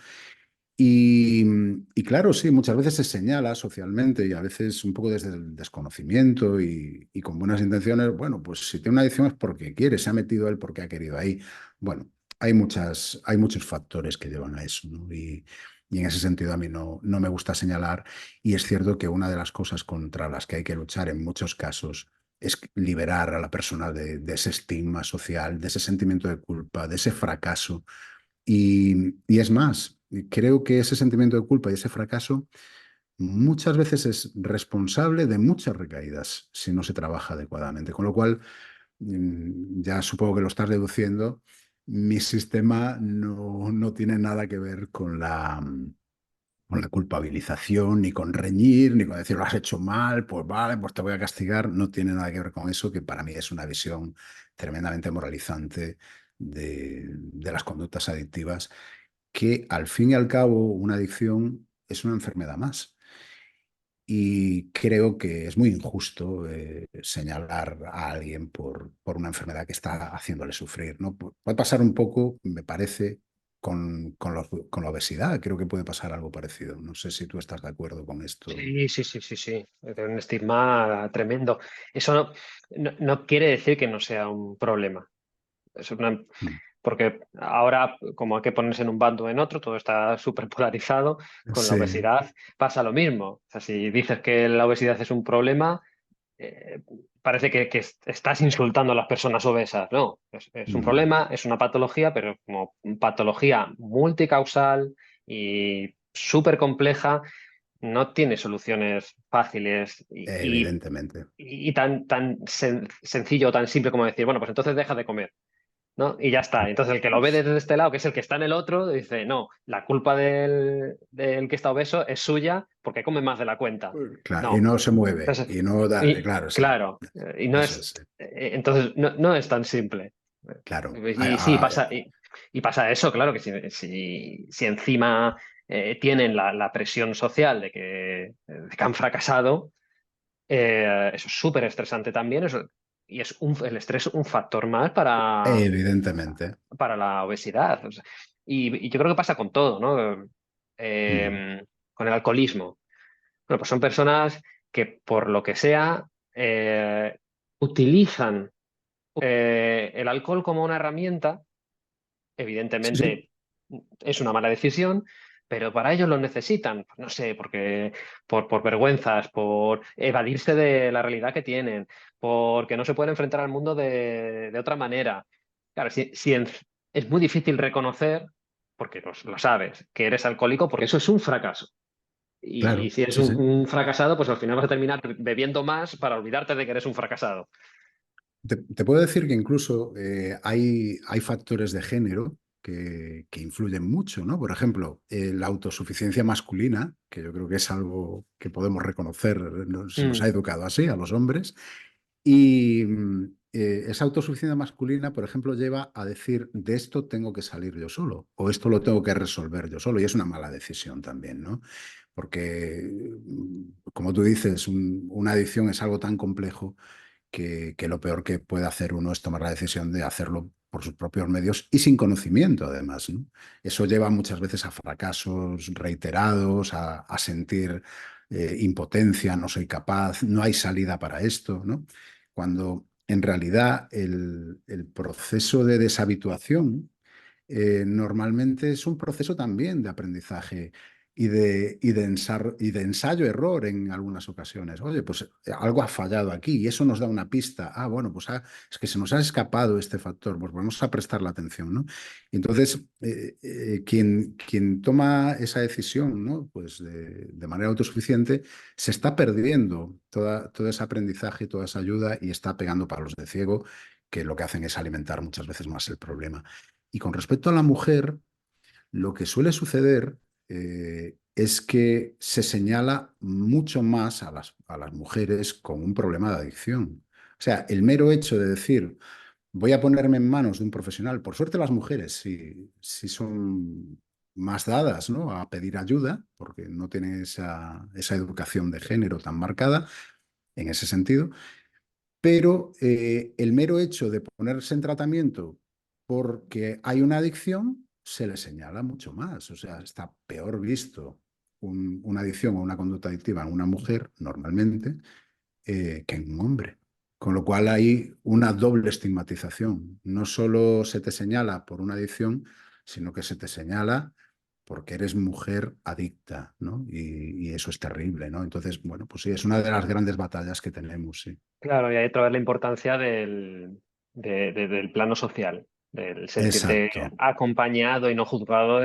Speaker 1: y claro, sí, muchas veces se señala socialmente y a veces un poco desde el desconocimiento y con buenas intenciones, bueno, pues si tiene una adicción es porque quiere, se ha metido él porque ha querido ahí. Bueno, hay muchos factores que llevan a eso, ¿no? Y en ese sentido a mí no me gusta señalar y es cierto que una de las cosas contra las que hay que luchar en muchos casos es liberar a la persona de ese estigma social, de ese sentimiento de culpa, de ese fracaso y es más, creo que ese sentimiento de culpa y ese fracaso muchas veces es responsable de muchas recaídas si no se trabaja adecuadamente. Con lo cual, ya supongo que lo estás deduciendo, mi sistema no tiene nada que ver con la culpabilización, ni con reñir, ni con decir lo has hecho mal, pues vale, pues te voy a castigar. No tiene nada que ver con eso, que para mí es una visión tremendamente moralizante de las conductas adictivas que al fin y al cabo una adicción es una enfermedad más. Y creo que es muy injusto señalar a alguien por una enfermedad que está haciéndole sufrir, ¿no? Puede pasar un poco, me parece, con la obesidad. Creo que puede pasar algo parecido. No sé si tú estás de acuerdo con esto.
Speaker 2: Sí, sí, sí, sí, sí. Es un estigma tremendo. Eso no quiere decir que no sea un problema. Es una-
Speaker 1: Mm.
Speaker 2: Porque ahora, como hay que ponerse en un bando o en otro, todo está súper polarizado. Con la
Speaker 1: Sí.
Speaker 2: obesidad pasa lo mismo. O sea, si dices que la obesidad es un problema, eh, parece que estás insultando a las personas obesas. No, es un
Speaker 1: Mm.
Speaker 2: problema, es una patología, pero como patología multicausal y súper compleja, no tiene soluciones fáciles
Speaker 1: Evidentemente.
Speaker 2: y tan sencillo o tan simple como decir, bueno, pues entonces deja de comer. ¿No? Y ya está. Entonces el que lo ve desde este lado, que es el que está en el otro, dice, no, la culpa del que está obeso es suya porque come más de la cuenta.
Speaker 1: Claro, y
Speaker 2: No.
Speaker 1: no se mueve,
Speaker 2: Entonces,
Speaker 1: y no da,
Speaker 2: y
Speaker 1: claro, sí,
Speaker 2: claro, y no
Speaker 1: eso
Speaker 2: es,
Speaker 1: es,
Speaker 2: entonces no es tan simple.
Speaker 1: claro.
Speaker 2: Y sí, y pasa eso, claro, que si encima tienen la presión social de que han fracasado, eso es súper estresante también, y el estrés es un factor más
Speaker 1: Evidentemente.
Speaker 2: para la obesidad. O sea, y yo creo que pasa con todo, ¿no?
Speaker 1: Mm.
Speaker 2: Con el alcoholismo. Bueno, pues son personas que por lo que sea utilizan el alcohol como una herramienta.
Speaker 1: Sí, sí.
Speaker 2: Evidentemente es una mala decisión, pero para ellos lo necesitan. Pues no sé, porque por vergüenzas, por evadirse de la realidad que tienen, porque no se pueden enfrentar al mundo de otra manera. Claro, es muy difícil reconocer, porque lo sabes, que eres alcohólico, porque eso es un fracaso. Y
Speaker 1: Claro,
Speaker 2: si eres
Speaker 1: sí, sí.
Speaker 2: un fracasado, pues al final vas a terminar bebiendo más para olvidarte de que eres un fracasado.
Speaker 1: Te puedo decir que incluso hay factores de género que influyen mucho, ¿no? Por ejemplo, la autosuficiencia masculina, que yo creo que es algo que podemos reconocer, se nos ha
Speaker 2: Mm,
Speaker 1: educado así a los hombres, y esa autosuficiencia masculina, por ejemplo, lleva a decir, de esto tengo que salir yo solo, o esto lo tengo que resolver yo solo, y es una mala decisión también, ¿no? Porque, como tú dices, una adicción es algo tan complejo que lo peor que puede hacer uno es tomar la decisión de hacerlo por sus propios medios y sin conocimiento, además, ¿no? Eso lleva muchas veces a fracasos reiterados, a sentir impotencia, no soy capaz, no hay salida para esto, ¿no? Cuando en realidad el proceso de deshabituación normalmente es un proceso también de aprendizaje y de ensayo-error en algunas ocasiones. Oye, pues algo ha fallado aquí y eso nos da una pista. Ah, bueno, pues es que se nos ha escapado este factor, pues vamos a prestar la atención, ¿no? Y entonces, quien toma esa decisión, ¿no? Pues de manera autosuficiente, se está perdiendo todo ese aprendizaje, toda esa ayuda y está pegando palos de ciego, que lo que hacen es alimentar muchas veces más el problema. Y con respecto a la mujer, lo que suele suceder es que se señala mucho más a las mujeres con un problema de adicción. O sea, el mero hecho de decir, voy a ponerme en manos de un profesional, por suerte las mujeres sí son más dadas, ¿no? A pedir ayuda, porque no tienen esa educación de género tan marcada en ese sentido, pero el mero hecho de ponerse en tratamiento porque hay una adicción se le señala mucho más. O sea, está peor visto una adicción o una conducta adictiva en una mujer normalmente que en un hombre. Con lo cual hay una doble estigmatización. No solo se te señala por una adicción, sino que se te señala porque eres mujer adicta, ¿no? Y eso es terrible, ¿no? Entonces, bueno, pues sí, es una de las grandes batallas que tenemos, sí.
Speaker 2: claro, y hay otra vez la importancia del plano social, del sentirte
Speaker 1: Exacto.
Speaker 2: acompañado y no juzgado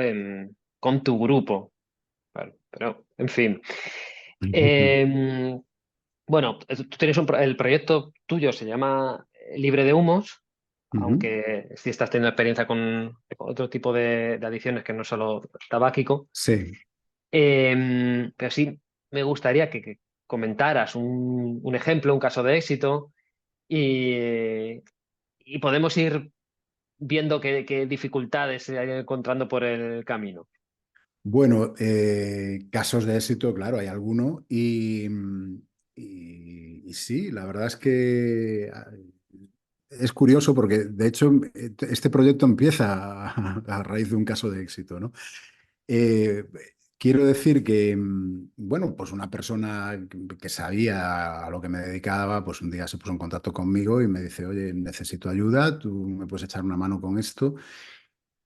Speaker 2: con tu grupo. Claro, pero, en fin. Eh, bueno, tú tienes el proyecto tuyo se llama Libre de Humos,
Speaker 1: Ujú.
Speaker 2: aunque sí estás teniendo experiencia con otro tipo de adicciones que no solo tabáquico.
Speaker 1: Sí.
Speaker 2: Pero sí me gustaría que comentaras un ejemplo, un caso de éxito y, y podemos ir viendo qué dificultades se han ido encontrando por el camino.
Speaker 1: Bueno, casos de éxito, claro, hay alguno. Y sí, la verdad es que es curioso porque, de hecho, este proyecto empieza a raíz de un caso de éxito, ¿no? Eh, Quiero decir que, bueno, pues una persona que sabía a lo que me dedicaba, pues un día se puso en contacto conmigo y me dice, oye, necesito ayuda, tú me puedes echar una mano con esto.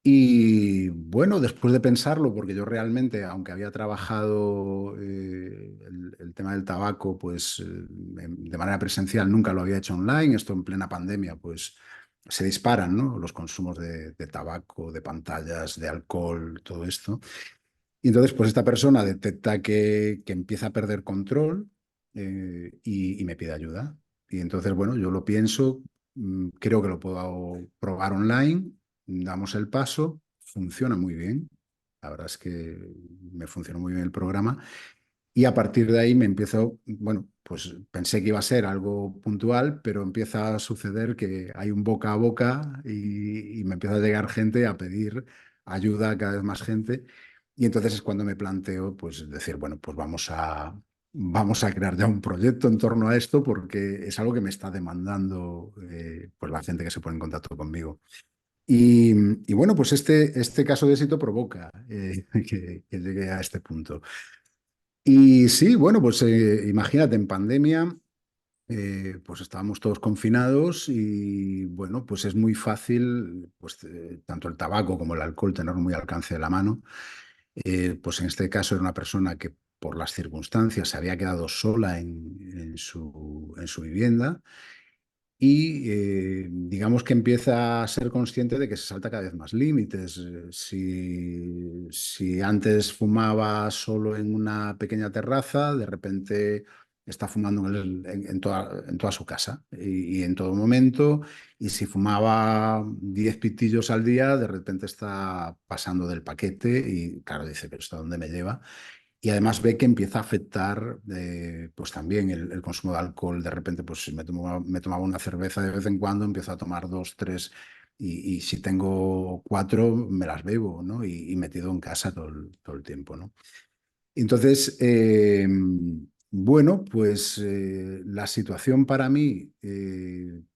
Speaker 1: Y bueno, después de pensarlo, porque yo realmente, aunque había trabajado el tema del tabaco, pues de manera presencial nunca lo había hecho online, esto en plena pandemia, pues se disparan, ¿no? Los consumos de tabaco, de pantallas, de alcohol, todo esto. Y entonces, pues esta persona detecta que empieza a perder control y me pide ayuda. Y entonces, bueno, yo lo pienso, creo que lo puedo probar online, damos el paso, funciona muy bien. La verdad es que me funcionó muy bien el programa. Y a partir de ahí me empiezo, bueno, pues pensé que iba a ser algo puntual, pero empieza a suceder que hay un boca a boca y me empieza a llegar gente a pedir ayuda a cada vez más gente. Y entonces es cuando me planteo, pues decir, bueno, pues vamos a crear ya un proyecto en torno a esto porque es algo que me está demandando pues la gente que se pone en contacto conmigo. Y bueno, pues este caso de éxito provoca que llegue a este punto. Y sí, bueno, pues imagínate, en pandemia, pues estábamos todos confinados y bueno, pues es muy fácil, pues tanto el tabaco como el alcohol tener muy al alcance de la mano. Pues en este caso era una persona que por las circunstancias se había quedado sola en su vivienda y digamos que empieza a ser consciente de que se salta cada vez más límites. Si antes fumaba solo en una pequeña terraza, de repente está fumando en toda su casa y en todo momento. Y si fumaba 10 pitillos al día, de repente está pasando del paquete y claro, dice, pero ¿esto a dónde me lleva? Y además ve que empieza a afectar pues también el consumo de alcohol. De repente, pues si me tomaba una cerveza de vez en cuando, empiezo a tomar dos, tres, y si tengo cuatro, me las bebo, ¿no? Y metido en casa todo el tiempo, ¿no? Entonces, bueno, pues la situación para mí,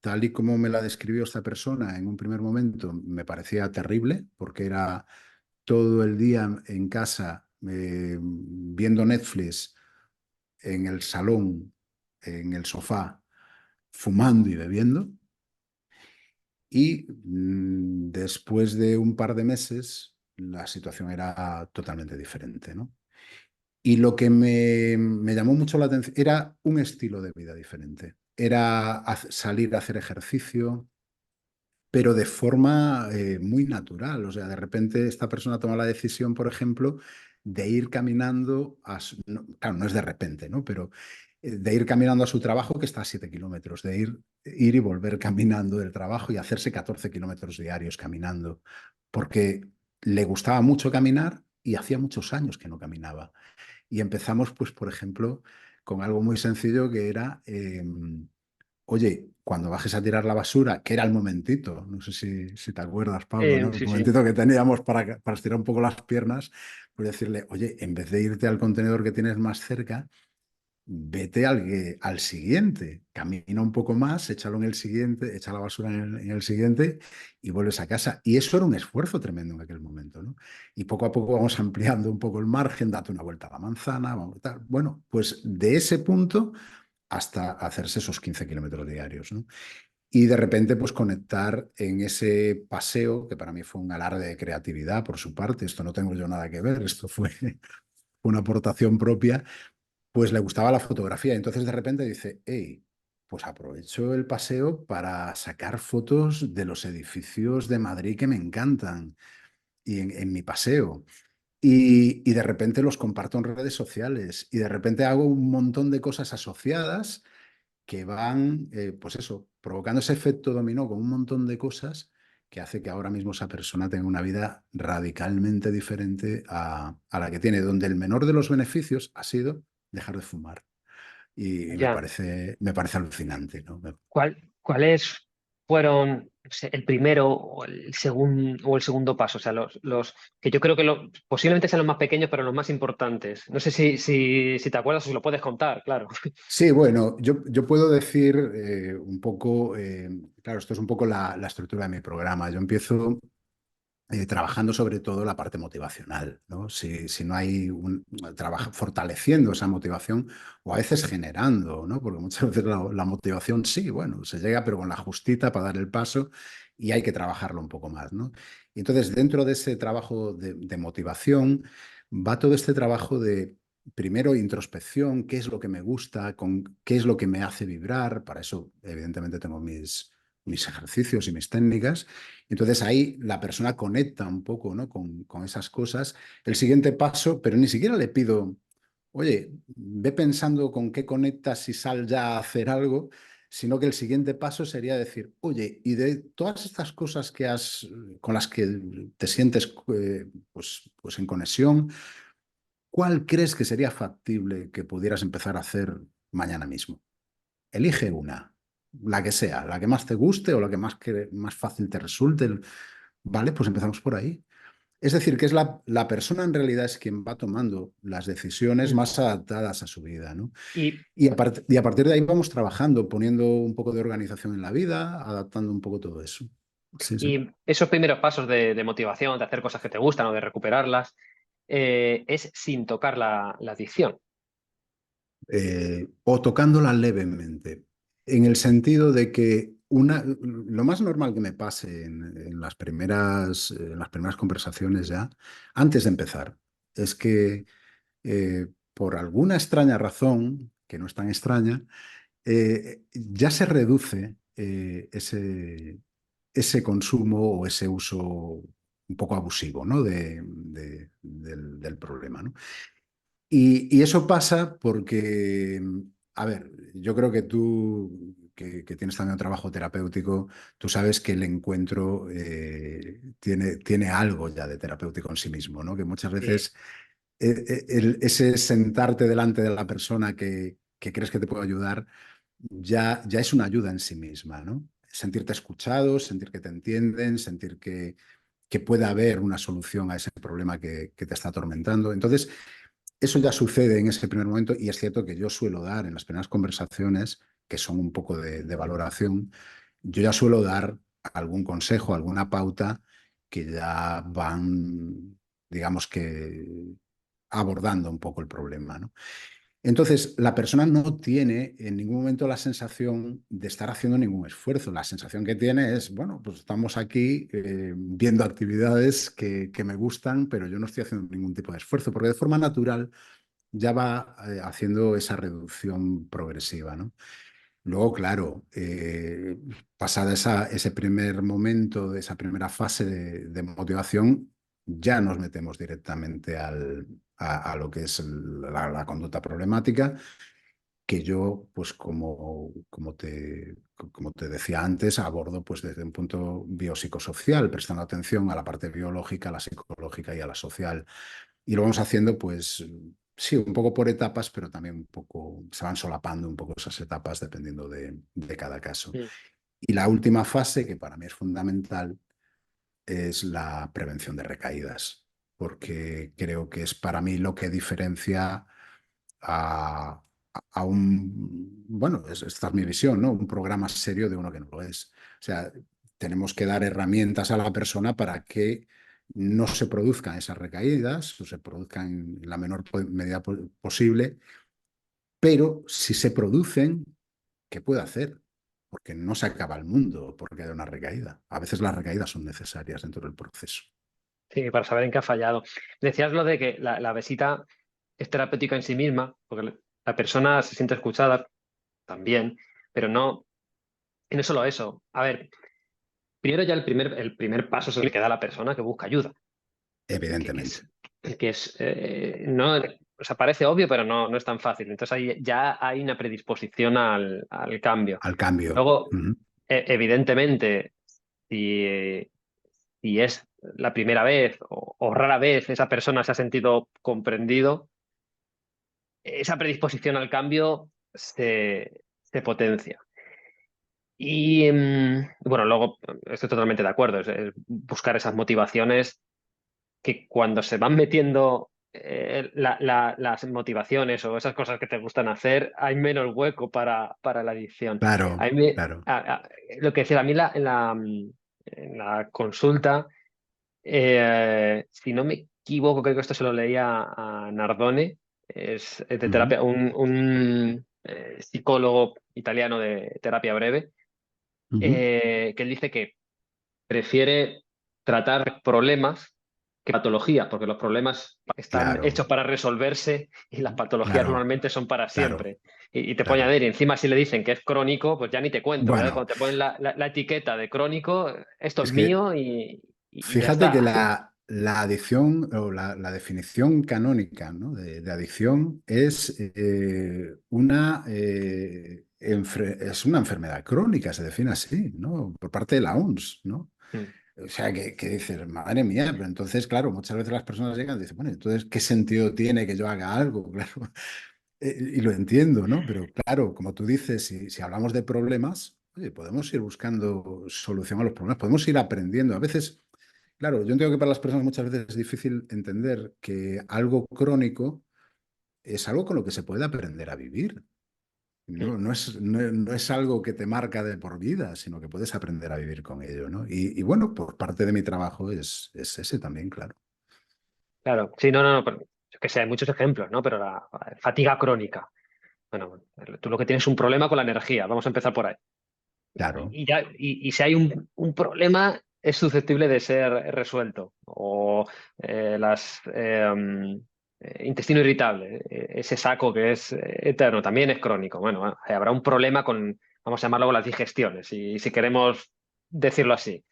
Speaker 1: tal y como me la describió esta persona en un primer momento, me parecía terrible, porque era todo el día en casa viendo Netflix en el salón, en el sofá, fumando y bebiendo. Y después de un par de meses, la situación era totalmente diferente, ¿no? Y lo que me llamó mucho la atención era un estilo de vida diferente. Era salir a hacer ejercicio, pero de forma muy natural. O sea, de repente esta persona toma la decisión, por ejemplo, de ir caminando claro, no es de repente, ¿no? Pero de ir caminando a su trabajo, que está a 7 kilómetros, de ir y volver caminando del trabajo y hacerse 14 kilómetros diarios caminando, porque le gustaba mucho caminar y hacía muchos años que no caminaba. Y empezamos, pues, por ejemplo, con algo muy sencillo que era oye, cuando bajes a tirar la basura, que era el momentito, no sé si te acuerdas, Pablo, ¿no? El
Speaker 2: Sí, sí.
Speaker 1: momentito que teníamos para estirar un poco las piernas, pues decirle, oye, en vez de irte al contenedor que tienes más cerca, vete al siguiente, camina un poco más, échalo en el siguiente, echa la basura en el siguiente y vuelves a casa. Y eso era un esfuerzo tremendo en aquel momento, ¿no? Y poco a poco vamos ampliando un poco el margen, date una vuelta a la manzana, vamos, tal. Bueno, pues de ese punto hasta hacerse esos 15 kilómetros diarios, ¿no? Y de repente, pues conectar en ese paseo, que para mí fue un alarde de creatividad por su parte, esto no tengo yo nada que ver, esto fue una aportación propia, pues le gustaba la fotografía. Entonces de repente dice, hey, pues aprovecho el paseo para sacar fotos de los edificios de Madrid que me encantan y en mi paseo. Y de repente los comparto en redes sociales y de repente hago un montón de cosas asociadas que van, pues eso, provocando ese efecto dominó con un montón de cosas que hace que ahora mismo esa persona tenga una vida radicalmente diferente a la que tiene, donde el menor de los beneficios ha sido dejar de fumar. Y
Speaker 2: Ya.
Speaker 1: me parece alucinante, ¿no?
Speaker 2: ¿Cuál es, fueron, no sé, el primero o el segundo paso? O sea, los que yo creo que posiblemente sean los más pequeños, pero los más importantes. No sé si te acuerdas o si lo puedes contar, claro.
Speaker 1: Sí, bueno, yo puedo decir un poco, claro, esto es un poco la estructura de mi programa. Yo empiezo trabajando sobre todo la parte motivacional, ¿no? Si no hay trabajo fortaleciendo esa motivación o a veces generando, ¿no? Porque muchas veces la motivación sí, bueno, se llega, pero con la justita para dar el paso y hay que trabajarlo un poco más, ¿no? Y entonces, dentro de ese trabajo de motivación, va todo este trabajo de, primero, introspección, qué es lo que me gusta, qué es lo que me hace vibrar. Para eso, evidentemente, tengo mis ejercicios y mis técnicas. Entonces ahí la persona conecta un poco, ¿no? con esas cosas. El siguiente paso, pero ni siquiera le pido, oye, ve pensando con qué conectas y sal ya a hacer algo, sino que el siguiente paso sería decir, oye, y de todas estas cosas con las que te sientes pues en conexión, ¿cuál crees que sería factible que pudieras empezar a hacer mañana mismo? Elige una, la que sea, la que más te guste o la que más fácil te resulte. Vale, pues empezamos por ahí. Es decir, que es la persona en realidad es quien va tomando las decisiones
Speaker 2: Mm.
Speaker 1: más adaptadas a su vida, ¿no?
Speaker 2: Y,
Speaker 1: Y a partir de ahí vamos trabajando, poniendo un poco de organización en la vida, adaptando un poco todo eso. Sí, sí.
Speaker 2: y esos primeros pasos de motivación, de hacer cosas que te gustan o de recuperarlas, es sin tocar la adicción.
Speaker 1: O tocándola levemente, en el sentido de que lo más normal que me pase en las primeras conversaciones ya, antes de empezar, es que por alguna extraña razón, que no es tan extraña, ya se reduce ese consumo o ese uso un poco abusivo, ¿no? del problema, ¿no? Y eso pasa porque, a ver, yo creo que tú, que tienes también un trabajo terapéutico, tú sabes que el encuentro tiene algo ya de terapéutico en sí mismo, ¿no? Que muchas
Speaker 2: Sí.
Speaker 1: veces ese sentarte delante de la persona que crees que te puede ayudar ya es una ayuda en sí misma, ¿no? Sentirte escuchado, sentir que te entienden, sentir que puede haber una solución a ese problema que te está atormentando. Entonces, eso ya sucede en ese primer momento y es cierto que yo suelo dar en las primeras conversaciones, que son un poco de valoración, yo ya suelo dar algún consejo, alguna pauta que ya van, digamos que abordando un poco el problema, ¿no? Entonces, la persona no tiene en ningún momento la sensación de estar haciendo ningún esfuerzo. La sensación que tiene es, bueno, pues estamos aquí viendo actividades que me gustan, pero yo no estoy haciendo ningún tipo de esfuerzo, porque de forma natural ya va haciendo esa reducción progresiva, ¿no? Luego, claro, pasada ese primer momento, de esa primera fase de motivación, ya nos metemos directamente a lo que es la conducta problemática, que yo, pues como te decía antes, abordo pues desde un punto biopsicosocial, prestando atención a la parte biológica, a la psicológica y a la social. Y lo vamos haciendo, pues, sí, un poco por etapas, pero también un poco, se van solapando un poco esas etapas dependiendo de cada caso.
Speaker 2: Mm.
Speaker 1: Y la última fase, que para mí es fundamental, es la prevención de recaídas, porque creo que es para mí lo que diferencia a bueno, esta es mi visión, ¿no? Un programa serio de uno que no lo es. O sea, tenemos que dar herramientas a la persona para que no se produzcan esas recaídas o se produzcan en la menor medida posible, pero si se producen, ¿qué puede hacer? Porque no se acaba el mundo porque haya una recaída. A veces las recaídas son necesarias dentro del proceso.
Speaker 2: Sí, para saber en qué ha fallado. Decías lo de que la visita es terapéutica en sí misma, porque la persona se siente escuchada también, pero no, y no solo eso. A ver, primero ya el primer paso es el que da la persona que busca ayuda, que
Speaker 1: Evidentemente.
Speaker 2: es, que es no, o sea, parece obvio, pero no es tan fácil. Entonces ahí ya hay una predisposición al cambio.
Speaker 1: Al cambio.
Speaker 2: Luego,
Speaker 1: Ujú.
Speaker 2: evidentemente, si, si es la primera vez o rara vez esa persona se ha sentido comprendido, esa predisposición al cambio se potencia. Y bueno, luego estoy totalmente de acuerdo, es buscar esas motivaciones que cuando se van metiendo las motivaciones o esas cosas que te gustan hacer, hay menos hueco para la adicción.
Speaker 1: Claro,
Speaker 2: A mí
Speaker 1: claro.
Speaker 2: lo que decía, a mí en la consulta, si no me equivoco, creo que esto se lo leía a Nardone, es de
Speaker 1: Ujú.
Speaker 2: terapia, un psicólogo italiano de terapia breve,
Speaker 1: Ujú.
Speaker 2: que él dice que prefiere tratar problemas que patologías, porque los problemas están
Speaker 1: Claro,
Speaker 2: hechos para resolverse y las patologías
Speaker 1: claro,
Speaker 2: normalmente son para
Speaker 1: claro,
Speaker 2: siempre. Y te puede
Speaker 1: claro.
Speaker 2: añadir, y encima si le dicen que es crónico, pues ya ni te cuento, ¿verdad?
Speaker 1: Bueno,
Speaker 2: Cuando te ponen la etiqueta de crónico, esto es
Speaker 1: es que
Speaker 2: mío y ya
Speaker 1: fíjate que
Speaker 2: está.
Speaker 1: la adicción o la definición canónica, ¿no? de adicción es, es una enfermedad crónica, se define así, ¿no? Por parte de la OMS, ¿no?
Speaker 2: Mm,
Speaker 1: O sea, que dices, madre mía, pero entonces, claro, muchas veces las personas llegan y dicen, bueno, entonces, ¿qué sentido tiene que yo haga algo? Claro, y lo entiendo, ¿no? Pero claro, como tú dices, si hablamos de problemas, oye, podemos ir buscando solución a los problemas, podemos ir aprendiendo. A veces, claro, yo entiendo que para las personas muchas veces es difícil entender que algo crónico es algo con lo que se puede aprender a vivir.
Speaker 2: mm.
Speaker 1: No es algo que te marca de por vida, sino que puedes aprender a vivir con ello, ¿no? Y bueno, por parte de mi trabajo es ese también, claro.
Speaker 2: Claro, sí, no, pero, yo que sé, hay muchos ejemplos, ¿no? Pero la fatiga crónica. Bueno, tú lo que tienes es un problema con la energía, vamos a empezar por ahí.
Speaker 1: Claro,
Speaker 2: Y si hay un problema, es susceptible de ser resuelto. O las intestino irritable, ese saco que es eterno, también es crónico. Bueno, habrá un problema con, vamos a llamarlo, con las digestiones, si queremos decirlo así.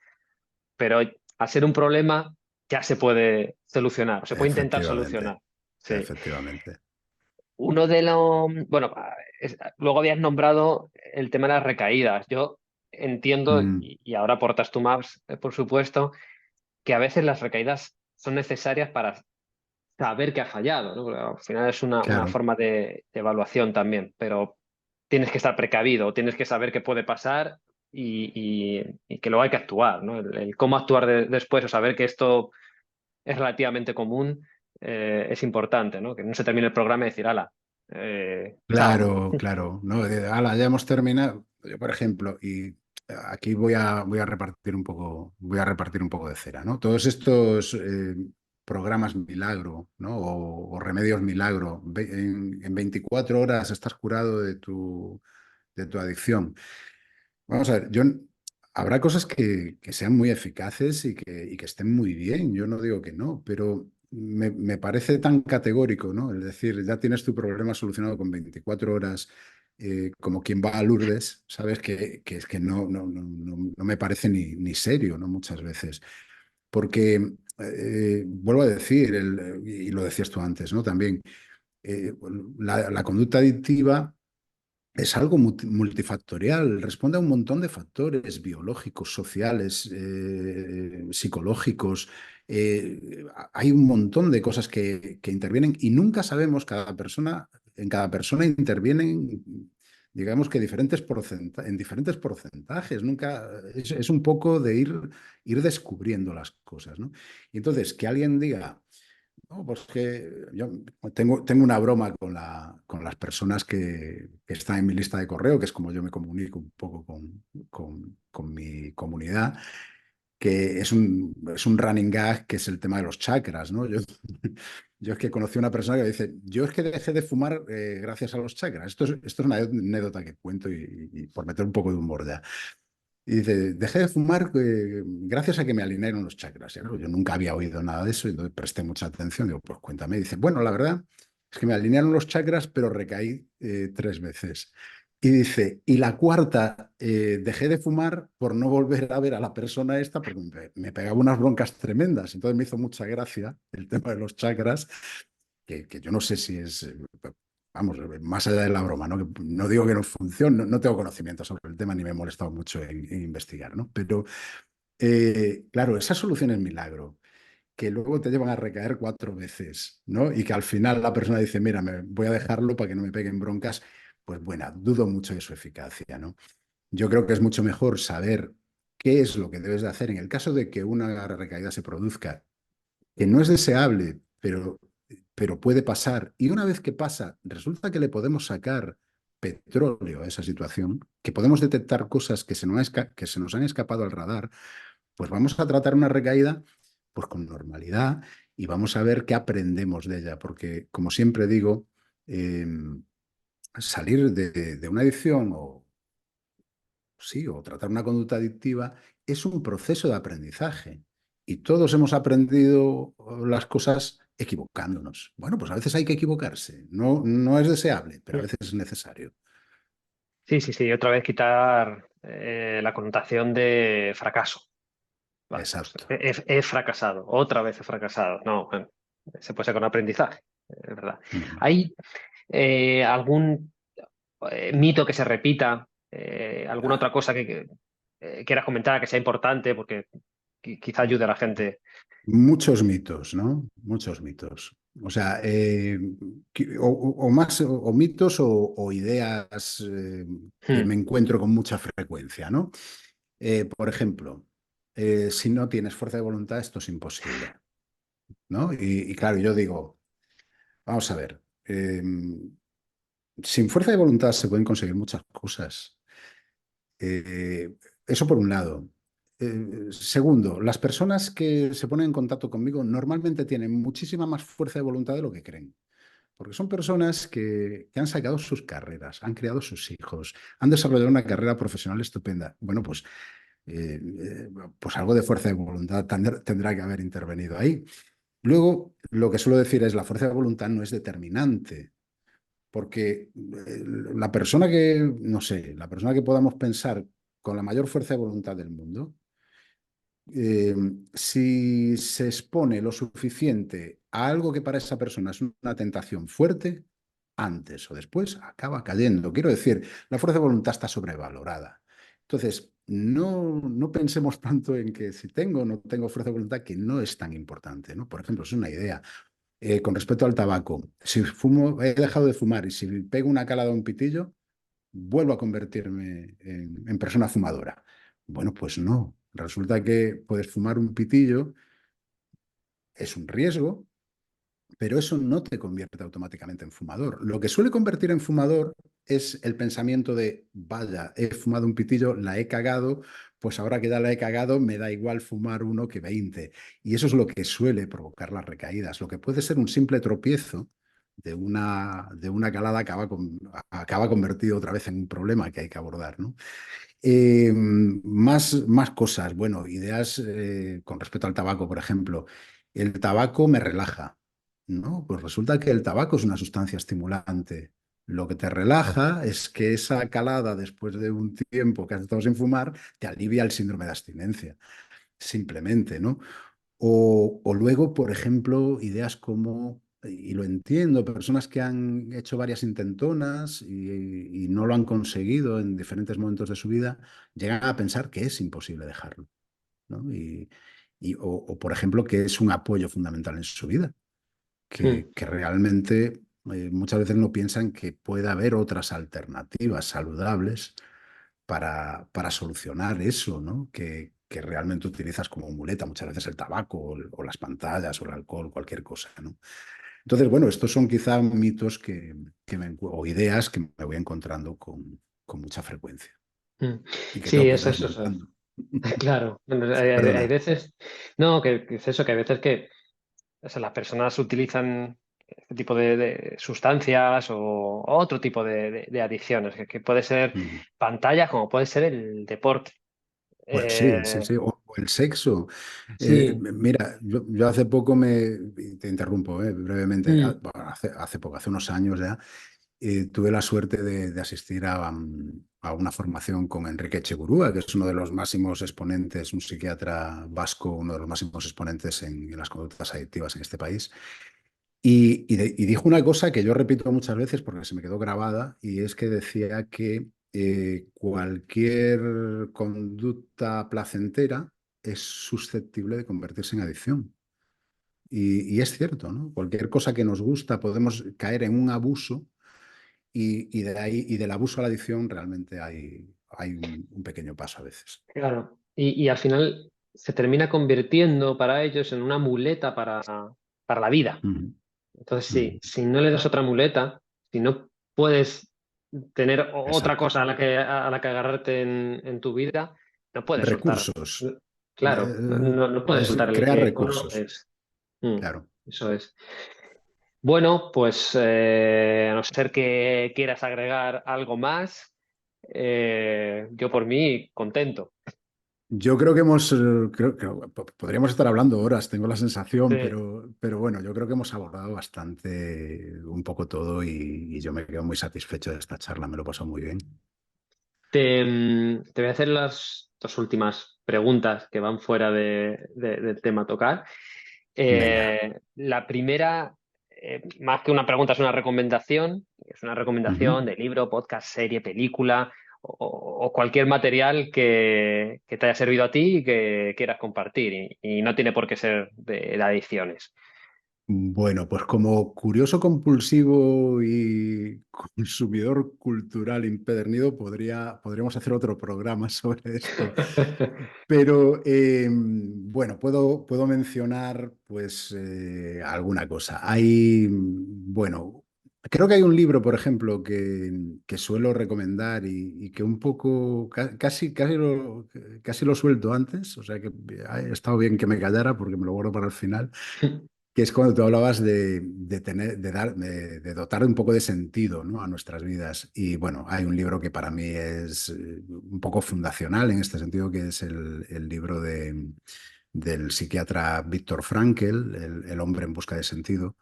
Speaker 2: Pero al ser un problema, ya se puede solucionar, o se puede intentar
Speaker 1: efectivamente,
Speaker 2: solucionar. Sí.
Speaker 1: efectivamente.
Speaker 2: Uno de los, bueno, luego habías nombrado el tema de las recaídas. Yo entiendo,
Speaker 1: Mm,
Speaker 2: y ahora aportas tú más, por supuesto, que a veces las recaídas son necesarias para saber que ha fallado, ¿no? Porque al final es una
Speaker 1: claro.
Speaker 2: forma de evaluación también, pero tienes que estar precavido, tienes que saber qué puede pasar y que luego hay que actuar, ¿no? El cómo actuar después o saber que esto es relativamente común, es importante, ¿no? Que no se termine el programa y decir, ala, chao.
Speaker 1: Claro, claro. No, ala, ya hemos terminado. Yo, por ejemplo, y aquí voy a repartir voy a repartir un poco de cera, ¿no? Todos estos programas milagro, ¿no? O remedios milagro. En 24 horas estás curado de tu adicción. Vamos a ver, habrá cosas que sean muy eficaces y que estén muy bien, yo no digo que no, pero me parece tan categórico, ¿no? Es decir, ya tienes tu problema solucionado con 24 horas, como quien va a Lourdes, ¿sabes? Que es que no me parece ni serio, ¿no? Muchas veces. Porque, vuelvo a decir, y lo decías tú antes, ¿no? También, la conducta adictiva es algo multifactorial, responde a un montón de factores biológicos, sociales, psicológicos. Hay un montón de cosas que intervienen y nunca sabemos, en cada persona intervienen, digamos que en diferentes porcentajes. Nunca, es un poco de ir descubriendo las cosas, ¿no? Y entonces, que alguien diga, no, pues que yo tengo una broma con las personas que están en mi lista de correo, que es como yo me comunico un poco con mi comunidad, que es un running gag, que es el tema de los chakras, ¿no? Yo es que conocí a una persona que dice, yo es que dejé de fumar gracias a los chakras. Esto es una anécdota que cuento y por meter un poco de humor ya. Y dice, dejé de fumar gracias a que me alinearon los chakras. Y claro, yo nunca había oído nada de eso y entonces presté mucha atención. Digo, pues cuéntame. Y dice, bueno, la verdad es que me alinearon los chakras, pero recaí 3 veces. Y dice, y la cuarta, dejé de fumar por no volver a ver a la persona esta, porque me pegaba unas broncas tremendas. Entonces me hizo mucha gracia el tema de los chakras, que yo no sé si es, vamos, más allá de la broma, ¿no? Que no digo que no funcione, no tengo conocimiento sobre el tema ni me he molestado mucho en investigar, ¿no? Pero, claro, esa solución es milagro, que luego te llevan a recaer 4 veces, ¿no? Y que al final la persona dice, mira, me voy a dejarlo para que no me peguen broncas, pues bueno, dudo mucho de su eficacia, ¿no? Yo creo que es mucho mejor saber qué es lo que debes de hacer en el caso de que una recaída se produzca, que no es deseable, pero puede pasar. Y una vez que pasa, resulta que le podemos sacar petróleo a esa situación, que podemos detectar cosas que se nos han escapado al radar, pues vamos a tratar una recaída pues con normalidad y vamos a ver qué aprendemos de ella, porque como siempre digo, eh, salir de una adicción o sí, o tratar una conducta adictiva es un proceso de aprendizaje. Y todos hemos aprendido las cosas equivocándonos. Bueno, pues a veces hay que equivocarse. No, no es deseable, pero a veces es necesario.
Speaker 2: Sí, sí, sí. Otra vez quitar la connotación de fracaso. Vale, pues
Speaker 1: Exacto.
Speaker 2: he fracasado. Otra vez he fracasado. No, bueno, se puede ser con aprendizaje, es verdad.
Speaker 1: Ujú.
Speaker 2: ¿Hay algún mito que se repita? ¿Alguna otra cosa que quieras comentar que sea importante? Porque quizá ayude a la gente.
Speaker 1: Muchos mitos, ¿no? Muchos mitos. O sea, o más o mitos o ideas que
Speaker 2: Hmm.
Speaker 1: me encuentro con mucha frecuencia, ¿no? Por ejemplo, si no tienes fuerza de voluntad, esto es imposible, ¿no? Y claro, yo digo, vamos a ver, sin fuerza de voluntad se pueden conseguir muchas cosas. Eso por un lado. Segundo, las personas que se ponen en contacto conmigo normalmente tienen muchísima más fuerza de voluntad de lo que creen. Porque son personas que han sacado sus carreras, han criado sus hijos, han desarrollado una carrera profesional estupenda. Bueno, eh, eh, pues algo de fuerza de voluntad tendrá que haber intervenido ahí. Luego, lo que suelo decir es la fuerza de voluntad no es determinante, porque la persona que, no sé, la persona que podamos pensar con la mayor fuerza de voluntad del mundo, eh, si se expone lo suficiente a algo que para esa persona es una tentación fuerte, antes o después acaba cayendo. Quiero decir, la fuerza de voluntad está sobrevalorada. Entonces, no pensemos tanto en que si tengo o no tengo fuerza de voluntad, que no es tan importante, ¿no? Por ejemplo, es una idea. Con respecto al tabaco, si fumo, he dejado de fumar y si pego una calada a un pitillo, vuelvo a convertirme en persona fumadora. Bueno, pues no. Resulta que puedes fumar un pitillo, es un riesgo, pero eso no te convierte automáticamente en fumador. Lo que suele convertir en fumador es el pensamiento de, vaya, he fumado un pitillo, la he cagado, pues ahora que ya la he cagado, me da igual fumar uno que 20. Y eso es lo que suele provocar las recaídas. Lo que puede ser un simple tropiezo de una calada acaba convertido otra vez en un problema que hay que abordar, ¿no? Más cosas, bueno, ideas con respecto al tabaco, por ejemplo. El tabaco me relaja, ¿no? Pues resulta que el tabaco es una sustancia estimulante. Lo que te relaja es que esa calada, después de un tiempo que has estado sin fumar, te alivia el síndrome de abstinencia, simplemente, ¿no? O luego, por ejemplo, ideas como, y lo entiendo, personas que han hecho varias intentonas y no lo han conseguido en diferentes momentos de su vida, llegan a pensar que es imposible dejarlo, ¿no? O, por ejemplo, que es un apoyo fundamental en su vida,
Speaker 2: Hmm.
Speaker 1: que realmente muchas veces no piensan que puede haber otras alternativas saludables para solucionar eso, ¿no? Que realmente utilizas como muleta, muchas veces el tabaco o las pantallas o el alcohol, cualquier cosa, ¿no? Entonces, bueno, estos son quizá mitos o ideas que me voy encontrando con mucha frecuencia
Speaker 2: Hmm.
Speaker 1: y que tengo
Speaker 2: Sí,
Speaker 1: que ir
Speaker 2: eso.
Speaker 1: desmontando.
Speaker 2: Claro. Bueno, hay
Speaker 1: Perdona.
Speaker 2: veces, no, que es eso, que hay veces que o sea, las personas utilizan este tipo de sustancias o otro tipo de adicciones, que puede ser
Speaker 1: Mm.
Speaker 2: pantalla como puede ser el deporte.
Speaker 1: Pues sí, sí,
Speaker 2: Eh,
Speaker 1: sí. O el sexo.
Speaker 2: sí.
Speaker 1: Mira, yo hace poco y te interrumpo, brevemente.
Speaker 2: Mm.
Speaker 1: Bueno, hace poco, hace unos años ya, tuve la suerte de asistir a una formación con Enrique Etxegurúa, que es uno de los máximos exponentes, un psiquiatra vasco, uno de los máximos exponentes en las conductas adictivas en este país. Y dijo una cosa que yo repito muchas veces porque se me quedó grabada, y es que decía que cualquier conducta placentera es susceptible de convertirse en adicción. Y es cierto, ¿no? Cualquier cosa que nos gusta podemos caer en un abuso y del abuso a la adicción realmente hay un pequeño paso a veces.
Speaker 2: Claro. Y al final se termina convirtiendo para ellos en una muleta para la vida.
Speaker 1: Ujú,
Speaker 2: Entonces,
Speaker 1: ujú.
Speaker 2: si no le das otra muleta, si no puedes tener otra
Speaker 1: Exacto.
Speaker 2: cosa a la que agarrarte en tu vida, no puedes soltar.
Speaker 1: Recursos.
Speaker 2: Claro, no puedes
Speaker 1: Es
Speaker 2: soltar el
Speaker 1: crear
Speaker 2: que
Speaker 1: recursos,
Speaker 2: conoces. Mm,
Speaker 1: claro.
Speaker 2: eso es. Bueno, pues a no ser que quieras agregar algo más, yo por mí contento.
Speaker 1: Yo creo que creo que podríamos estar hablando horas, tengo la sensación,
Speaker 2: Sí.
Speaker 1: pero bueno, yo creo que hemos abordado bastante un poco todo y yo me quedo muy satisfecho de esta charla, me lo paso muy bien.
Speaker 2: Te voy a hacer las dos últimas preguntas que van fuera del tema a tocar.
Speaker 1: Venga.
Speaker 2: La primera, más que una pregunta, es una recomendación. Es una
Speaker 1: Ujú.
Speaker 2: recomendación de libro, podcast, serie, película o cualquier material que te haya servido a ti y que quieras compartir. Y no tiene por qué ser de adicciones.
Speaker 1: Bueno, pues como curioso compulsivo y consumidor cultural impedernido, podríamos hacer otro programa sobre esto. Pero bueno, puedo mencionar pues alguna cosa. Bueno, creo que hay un libro, por ejemplo, que suelo recomendar y que un poco, casi lo suelto antes, o sea que ha estado bien que me callara porque me lo guardo para el final, que es cuando tú hablabas de tener, de dotar un poco de sentido, ¿no?, a nuestras vidas. Y bueno, hay un libro que para mí es un poco fundacional en este sentido, que es el libro del psiquiatra Viktor Frankl, El hombre en busca de sentido,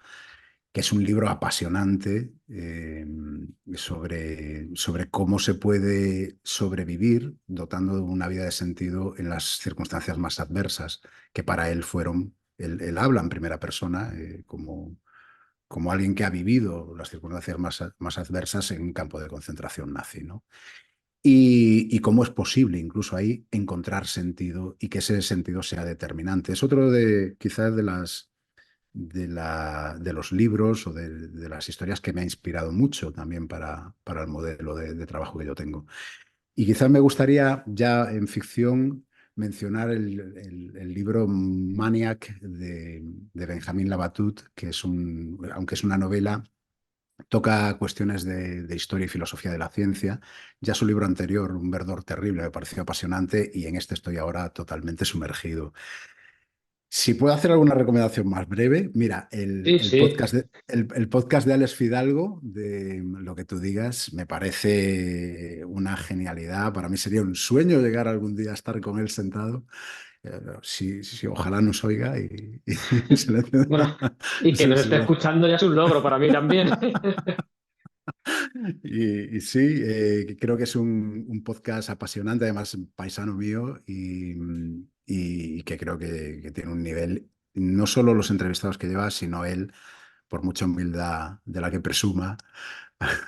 Speaker 1: que es un libro apasionante sobre cómo se puede sobrevivir dotando de una vida de sentido en las circunstancias más adversas, que para él fueron, él habla en primera persona como alguien que ha vivido las circunstancias más adversas en un campo de concentración nazi, ¿no? Y cómo es posible incluso ahí encontrar sentido y que ese sentido sea determinante. Es otro quizás de los libros o de las historias que me ha inspirado mucho también para el modelo de trabajo que yo tengo. Y quizás me gustaría ya en ficción mencionar el libro Maniac de Benjamin Labatut, que aunque es una novela, toca cuestiones de historia y filosofía de la ciencia. Ya su libro anterior, Un verdor terrible, me pareció apasionante y en este estoy ahora totalmente sumergido. Si puedo hacer alguna recomendación más breve, mira,
Speaker 2: Sí, sí.
Speaker 1: el podcast de Alex Fidalgo, de Lo que tú digas, me parece una genialidad. Para mí sería un sueño llegar algún día a estar con él sentado. Ojalá nos oiga y se le,
Speaker 2: Bueno, y que nos
Speaker 1: se
Speaker 2: esté
Speaker 1: le-
Speaker 2: escuchando ya es un logro para mí también.
Speaker 1: Y sí, creo que es un podcast apasionante, además paisano mío, y que creo que tiene un nivel, no solo los entrevistados que lleva, sino él, por mucha humildad de la que presuma,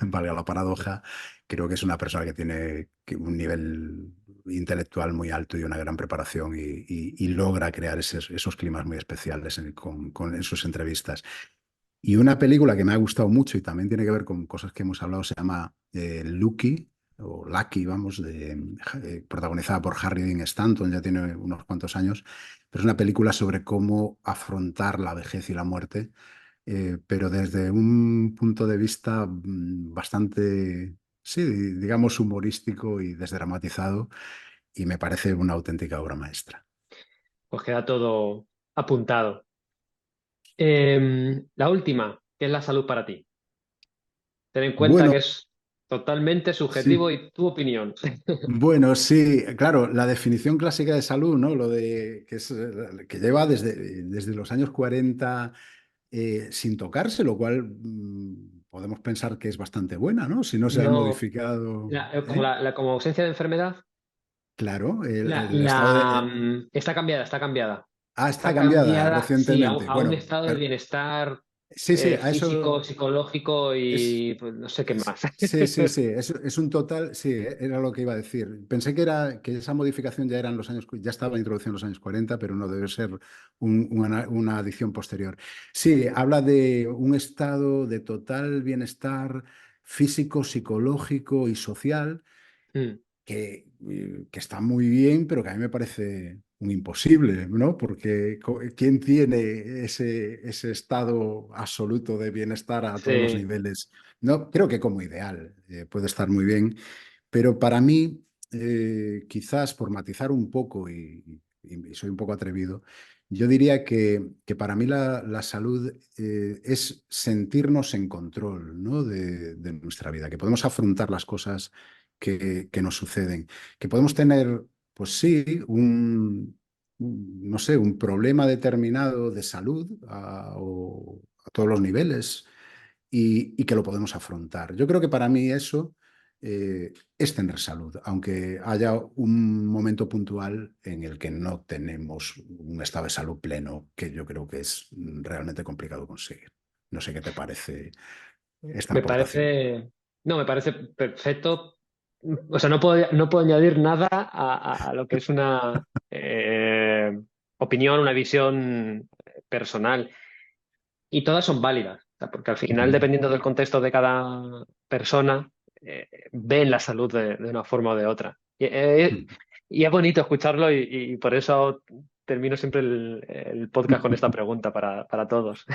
Speaker 1: valga la paradoja, creo que es una persona que tiene un nivel intelectual muy alto y una gran preparación y logra crear esos climas muy especiales en sus entrevistas. Y una película que me ha gustado mucho y también tiene que ver con cosas que hemos hablado, se llama Lucky, o Lucky, vamos, protagonizada por Harry Dean Stanton, ya tiene unos cuantos años, pero es una película sobre cómo afrontar la vejez y la muerte, pero desde un punto de vista bastante, sí, digamos, humorístico y desdramatizado, y me parece una auténtica obra maestra.
Speaker 2: Pues queda todo apuntado. La última, ¿qué es la salud para ti? Ten en cuenta que
Speaker 1: Bueno,
Speaker 2: es totalmente subjetivo
Speaker 1: sí.
Speaker 2: y tu opinión.
Speaker 1: Bueno, sí, claro, la definición clásica de salud, ¿no? Lo de que lleva desde los años 40 sin tocarse, lo cual podemos pensar que es bastante buena, ¿no? Si no se ha
Speaker 2: No,
Speaker 1: modificado,
Speaker 2: como,
Speaker 1: ¿eh?
Speaker 2: como ausencia de enfermedad,
Speaker 1: Claro, el estado de.
Speaker 2: está cambiada, está cambiada.
Speaker 1: Está
Speaker 2: Está
Speaker 1: cambiada
Speaker 2: cambiada, sí,
Speaker 1: recientemente.
Speaker 2: a un
Speaker 1: Bueno,
Speaker 2: estado de
Speaker 1: pero
Speaker 2: bienestar
Speaker 1: sí, sí, a
Speaker 2: físico,
Speaker 1: eso
Speaker 2: psicológico
Speaker 1: es.
Speaker 2: y pues, no sé qué más.
Speaker 1: Sí, sí, sí, es un total, sí, era lo que iba a decir. Pensé que esa modificación ya era en los años, ya estaba introducida en los años 40, pero no debe ser una adición posterior. Sí, habla de un estado de total bienestar físico, psicológico y social
Speaker 2: Mm,
Speaker 1: que está muy bien, pero que a mí me parece un imposible, ¿no? Porque ¿quién tiene ese estado absoluto de bienestar a todos los
Speaker 2: Sí,
Speaker 1: niveles? No, creo que como ideal puede estar muy bien, pero para mí, quizás por matizar un poco, y soy un poco atrevido, yo diría que para mí la salud es sentirnos en control, ¿no? de nuestra vida, que podemos afrontar las cosas que nos suceden, que podemos tener, pues sí, no sé, un problema determinado de salud o a todos los niveles y que lo podemos afrontar. Yo creo que para mí eso es tener salud, aunque haya un momento puntual en el que no tenemos un estado de salud pleno, que yo creo que es realmente complicado conseguir. No sé qué te parece esta
Speaker 2: me
Speaker 1: aportación.
Speaker 2: parece, no, me parece perfecto. O sea, no puedo añadir nada a lo que es una opinión, una visión personal. Y todas son válidas, o sea, porque al final,
Speaker 1: Ujú.
Speaker 2: dependiendo del contexto de cada persona, ven la salud de una forma o de otra. Y es bonito escucharlo y por eso termino siempre el podcast con esta pregunta para todos.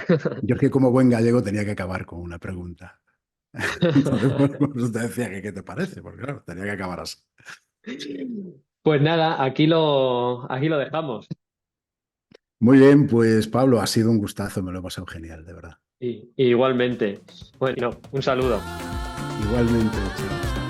Speaker 1: Yo es que como buen gallego tenía que acabar con una pregunta. Entonces, por eso te decía que qué te parece, porque claro, tenía que acabar así.
Speaker 2: Pues nada, aquí lo dejamos.
Speaker 1: Muy bien, pues Pablo, ha sido un gustazo, me lo he pasado genial, de verdad.
Speaker 2: Y igualmente. Bueno, un saludo.
Speaker 1: Igualmente, chao.